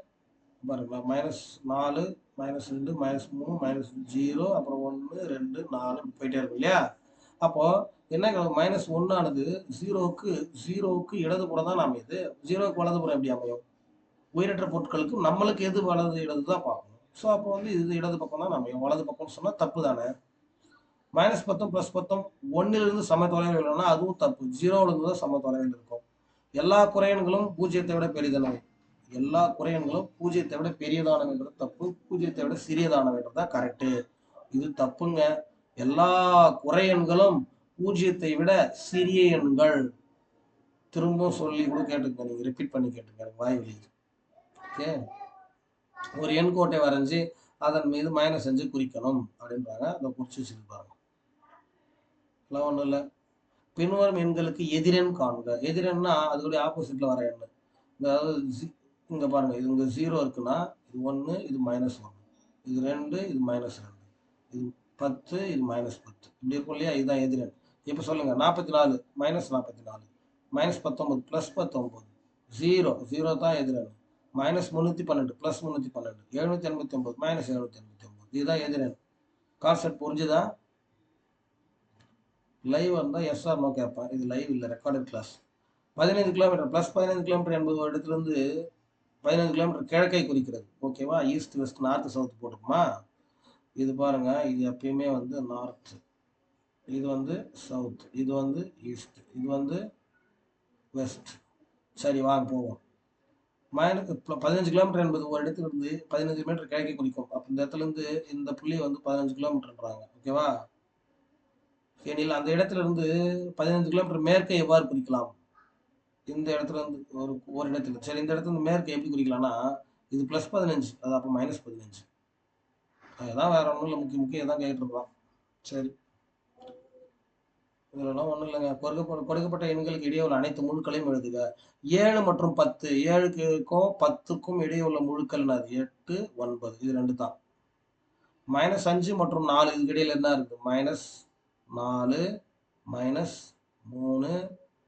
பாருங்க, -4 -2 -3 -0 அப்புறம் 1 2 4 போயிட்டே இருக்கும் இல்லையா. அப்போ என்ன -1 ஆனது 0க்கு இடதுபுறம் தான் அமையுது. 0க்கு வலதுபுறம் எப்படி அமையும்? உயிரற்ற பொருட்களுக்கு நம்மளுக்கு எது வலது இடது தான் பார்க்கணும். ஸோ அப்போ வந்து இது இடது பக்கம் தான் அமையும். வலது பக்கம்னு சொன்னா தப்பு தானே. -10 +10 1லிருந்து சம தொலைவில் இல்லைன்னா அதுவும் தப்பு. 0லிருந்து தான் சம தொலைவில் இருக்கும். எல்லா குறையன்களும் 0த்தை விட பெரிதானவை. எல்லா குறையன்களும் 0த்தை விட பெரியதானவைன்றது தப்பு. 0த்தை விட சிறியதானவைன்றது தான் கரெக்டு. இது தப்புங்க. எல்லா குறையன்களும் 0த்தை விட சிறிய எண்கள். திரும்பவும் சொல்லி கூட கேட்டுக்க, நீங்க ரிப்பீட் பண்ணி கேட்டுக்க, வாய் வலிக்குது. ஓகே, ஒரு எண் கோட்டை வரைஞ்சி அதன் மீது -5 குறிக்கணும் அப்படின்றாங்க. அதை குறிச்சு வச்சுருப்பாங்க. எல்லாம் ஒன்றும் இல்லை. பின்வரும் எண்களுக்கு எதிரெண் காண்க. எதிரெண்னா அதோடைய ஆப்போசிட்ல வர எண். அதாவது இங்க பாருங்க, இது இங்க 0 இருக்குன்னா இது 1, இது -1, இது 2, இது -2, இது 10, இது -10 இப்படி இருக்கும் இல்லையா. இதுதான் எதிரெண். இப்ப சொல்லுங்க, 44 -44 -19 +19 0 தான் எதிரெண். -312 +312 789 -789 இதுதான் எதிரெண். கான்செப்ட் புரிஞ்சுதா? லைவ் வந்தா எஸ் ஆர் நோ கேட்பேன். இது லைவ் இல்லை, ரெக்கார்டட் கிளாஸ். 15 கிலோமீட்டர் +15 கிலோமீட்டர் என்பது ஒரு இடத்துல இருந்து 15 கிலோமீட்டர் கிழக்கை குறிக்கிறது. ஓகேவா? ஈஸ்ட் வெஸ்ட் நார்த் சவுத் போட்டுக்குமா. இது பாருங்க, இது எப்பயுமே வந்து நார்த், இது வந்து சவுத், இது வந்து ஈஸ்ட், இது வந்து வெஸ்ட். சரி வாங்க போவோம். 15 கிலோமீட்டர் என்பது ஒரு இடத்துல இருந்து 15 மீட்டர் கிழக்கை குறிக்கும். அப்ப இந்த இடத்துல இருந்து இந்த புள்ளி வந்து 15 கிலோமீட்டர்ன்றாங்க. ஓகேவா? எனில் அந்த இடத்துல இருந்து 15 கிலோமீட்டர் மேற்கை எவ்வாறு குறிக்கலாம்? இந்த இடத்துல இருந்து ஒரு இடத்துல, சரி இந்த இடத்துல இருந்து மேற்கு எப்படி குறிக்கலாம்னா இது +15, அது அப்போ -15. அதுதான், வேற ஒன்றும் இல்லை. முக்கியம் தான் கேட்டு இருக்கலாம். சரி, இதெல்லாம் ஒன்றும் இல்லைங்க. கொடுக்கப்பட்ட எண்களுக்கு இடையே உள்ள அனைத்து முழுக்களையும் எழுதுக. 7 மற்றும் 10, 7க்கும் 10க்கும் இடையே உள்ள முழுக்கள் அது 8 9 இது 2 தான். -5 மற்றும் 4 இதுக்கு இடையில என்ன இருக்கு? -4 -3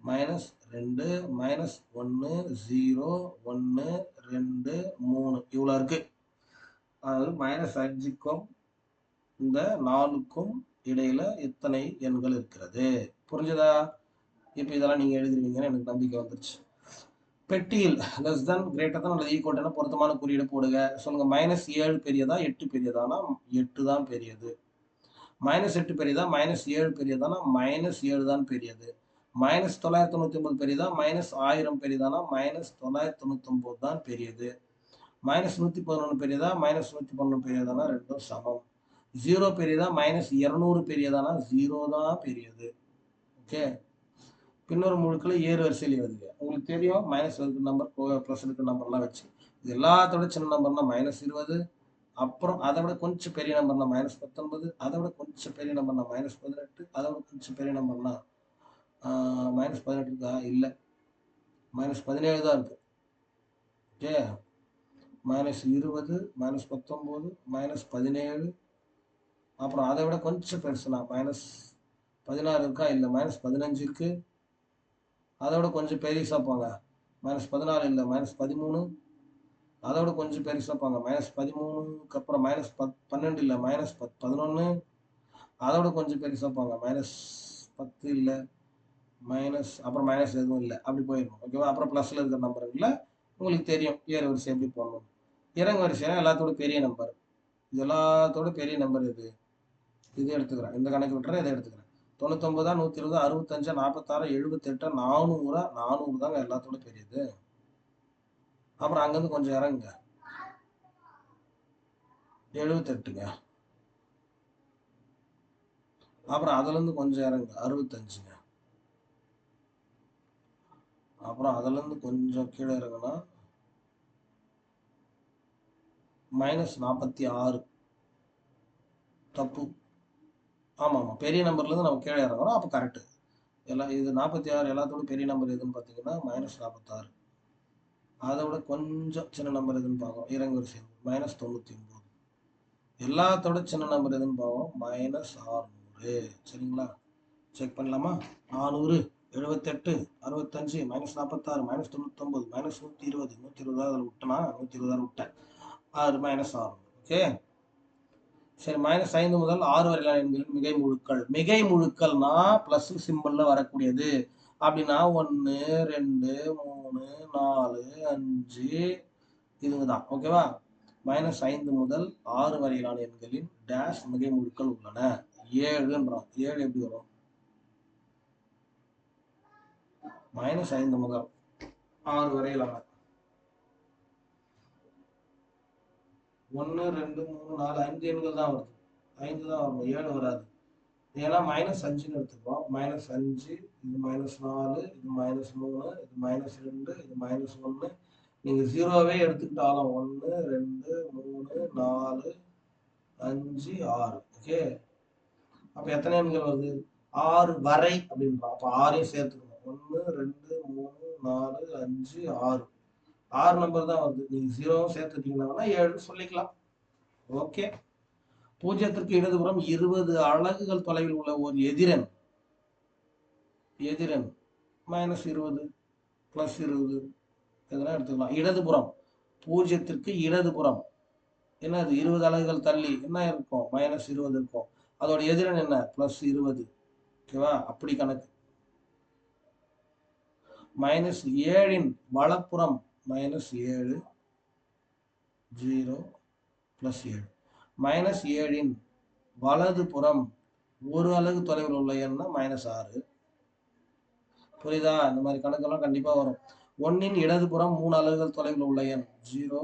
-2 -1 0 1 2 3 இவ்வளோ இருக்கு. அதாவது -5க்கும் இந்த 4க்கும் இடையில எத்தனை எண்கள் இருக்கிறது? புரிஞ்சதா? இப்ப இதெல்லாம் நீங்க எழுதிருவீங்கன்னு எனக்கு நம்பிக்கை வந்துருச்சு. பெட்டியில் லெஸ் தென் கிரேட்டர் தான் அல்லது ஈக்குவல் டு பொருத்தமான குறியீடு போடுக. சொல்லுங்க, -7 பெரியதா 8 பெரியதானா? 8 தான் பெரியது. -8 பெரியதா -7 பெரியதானா? -7 தான் பெரியது. -999 பெரியதா -1000 பெரியதானா? -999 தான் பெரியது. -111 பெரியதா -111 பெரியதானா? ரெண்டும் சமம். 0 பெரியதா -200 பெரியதானா? 0 தான் பெரியது. ஓகே, பின்னொரு முழுக்களை ஏறு வரிசையில் எழுதுக. உங்களுக்கு தெரியும், மைனஸ் இருக்கிற நம்பர் ப்ளஸ் இருக்கிற நம்பர்லாம் வச்சு இது எல்லாத்தோட சின்ன நம்பர்னா -20, அப்புறம் அதை விட கொஞ்சம் பெரிய நம்பர்னா -19, அதை விட கொஞ்சம் பெரிய நம்பர்னா -18, அதை விட கொஞ்சம் பெரிய நம்பர்னா -18 இருக்கா? இல்லை, -17 தான் இருக்கு. ஓகே, -20 -19 -17, அப்புறம் அதை விட கொஞ்சம் பெருசுனா -16 இருக்கா? இல்லை, -15 இருக்கு. அதை விட கொஞ்சம் பெருசா போங்க, -14 இல்லை, -13. அதை விட கொஞ்சம் பெருசா போங்க, -13க்கு அப்புறம் -12 இல்லை, -11. அதை விட கொஞ்சம் பெருசா போங்க, -10 இல்லை, அப்புறம் எதுவும் இல்லை, அப்படி போயிருக்கும். ஓகேவா? அப்புறம் ப்ளஸ்ல இருக்கிற நம்பர்ல உங்களுக்கு தெரியும் ஏறு வரிசை எப்படி போடணும். இறங்கு வரிசைனா எல்லாத்தோட பெரிய நம்பர். இது எல்லாத்தோட பெரிய நம்பர் இது எடுத்துக்கிறேன். இந்த கணக்கு விட்டுறேன், இதை எடுத்துக்கிறேன். 99, 120, 65, 46, 78, 400, 400 தாங்க எல்லாத்தோட பெரியது. அப்புறம் அங்கிருந்து கொஞ்சம் இறங்குங்க. 78ங்க. அப்புறம் அதுல இருந்து கொஞ்சம் இறங்குங்க. 65ங்க. அப்புறம் அதுல இருந்து கொஞ்சம் கீழே இறங்குனா -46. தப்பு. ஆமா ஆமா, பெரிய நம்பர்ல இருந்து நம்ம கீழே இறங்குறோம், அப்ப கரெக்ட். எல்லாம் இது 46 எல்லாத்தோட பெரிய நம்பர் எதுன்னு பாத்தீங்கன்னா -46. அதை விட கொஞ்சம் சின்ன நம்பர் எதுன்னு பார்க்கணும், இறங்கு வரிசை -99. எல்லாத்தோட சின்ன நம்பர் எதுன்னு பார்க்கணும், -600. சரிங்களா? செக் பண்ணலாமா? 400, 78, 65, -46, -99, -120. 120 அதில் விட்டனா, 120 விட்டேன், அது -600. ஓகே. சரி, -5 முதல் 6 வரையிலான எண்களின் மிகை முழுக்கள். மிகை முழுக்கள்னா பிளஸ் சிம்பிள்ல வரக்கூடியது. அப்படின்னா 1, 2, 3, 4, 5 இதுங்க தான். ஓகேவா? -5 முதல் 6 வரையிலான எண்களின் டேஷ் மிகை முழுக்கள் உள்ளன. 7ன்றோம். 7 எப்படி வரும்? -5 முதல் 6 வரையிலான 1, 2, 3, 4, 5 எண்கள் தான் வருது. 5 தான் வரணும், 7 வராது. ஏன்னா -5ன்னு எடுத்துக்கிறோம். -5, இது -4, இது -3, இது -2, இது -1. நீங்க 0வே எடுத்துக்கிட்டாலும் 1, 2, 3, 4, 5, 6. ஓகே. அப்ப எத்தனை எண்கள் வருது? 6 வரை அப்படின்றோம். அப்ப 6ஐயும் சேர்த்துக்கணும். 1, 2, 3, 4, 5, 6. 6 நம்பர் தான் வருது. நீங்க 0வும் சேர்த்துட்டீங்கன்னா 7 சொல்லிக்கலாம். ஓகே. பூஜ்ஜியத்திற்கு இடதுபுறம் 20 அலகுகள் தொலைவில் உள்ள ஒரு எதிரன் -20, +20 இதெல்லாம் எடுத்துக்கலாம். இடதுபுறம், பூஜ்ஜியத்திற்கு இடதுபுறம் என்னது 20 அலகுகள் தள்ளி என்ன இருக்கும்? -20 இருக்கும். அதோட எதிரன் என்ன? +20. ஓகேவா? அப்படி கணக்கு. -7ன் வலப்புறம் -7, 0, +7. -7ன் வலது புறம் ஒரு அலகு தொலைவில் உள்ள எண்ணா -6. புரியுதா? இந்த மாதிரி கணக்கெல்லாம் கண்டிப்பா வரும். 1ன் இடதுபுறம் 3 அலகுகள் தொலைவில் உள்ள எண் 0,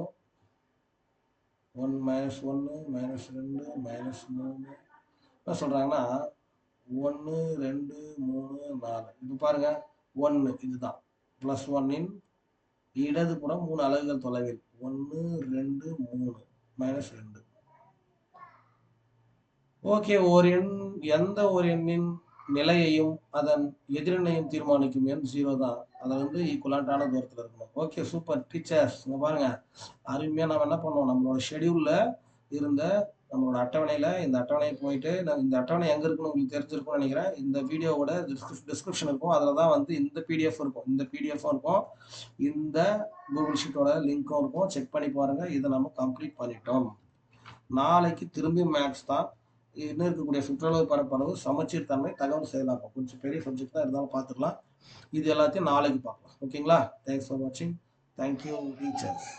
1, -1, -2, -3. என்ன சொல்றாங்கன்னா 1, 2, 3, 4. இப்ப பாருங்க, 1 இதுதான். +1ன் இடதுபுறம் 3 அலகுகள் தொலைவில் 1, 2, 3, -2. ஓகே. எந்த ஒரு எண்ணின் நிலையையும் அதன் எதிரெண்ணையும் தீர்மானிக்கும் எண் 0 தான். அதை வந்து ஈக்குவலான தூரத்தில் இருக்கணும். Okay, super teachers. இங்க பாருங்க, அருமையா நம்ம என்ன பண்ணோம், நம்மளோட ஷெடியூல்ல இருந்த நம்மளோட அட்டவணையில இந்த அட்டவணையை போயிட்டு இந்த அட்டவணை எங்க இருக்குன்னு உங்களுக்கு தெரிஞ்சிருக்கும்னு நினைக்கிறேன். இந்த வீடியோவோட டிஸ்கிரிப்ஷன் இருக்கும், அதில் தான் வந்து இந்த பிடிஎஃப் இருக்கும், இந்த பிடிஎஃப்பும் இருக்கும், இந்த கூகுள் ஷீட்டோட லிங்க்கும் இருக்கும். செக் பண்ணி பாருங்க. இதை நம்ம கம்ப்ளீட் பண்ணிட்டோம். நாளைக்கு திரும்பி மேக்ஸ் தான். இன்னும் இருக்கக்கூடிய சுற்றளவு பரப்பளவு, சமச்சீர் தன்மை, தகவல் செயலாக்கம், கொஞ்சம் பெரிய சப்ஜெக்ட் தான் இருந்தாலும் பார்த்துக்கலாம். இது எல்லாத்தையும் நாளைக்கு பார்க்கலாம். ஓகேங்களா? தேங்க்ஸ் ஃபார் வாட்சிங். Thank you teachers.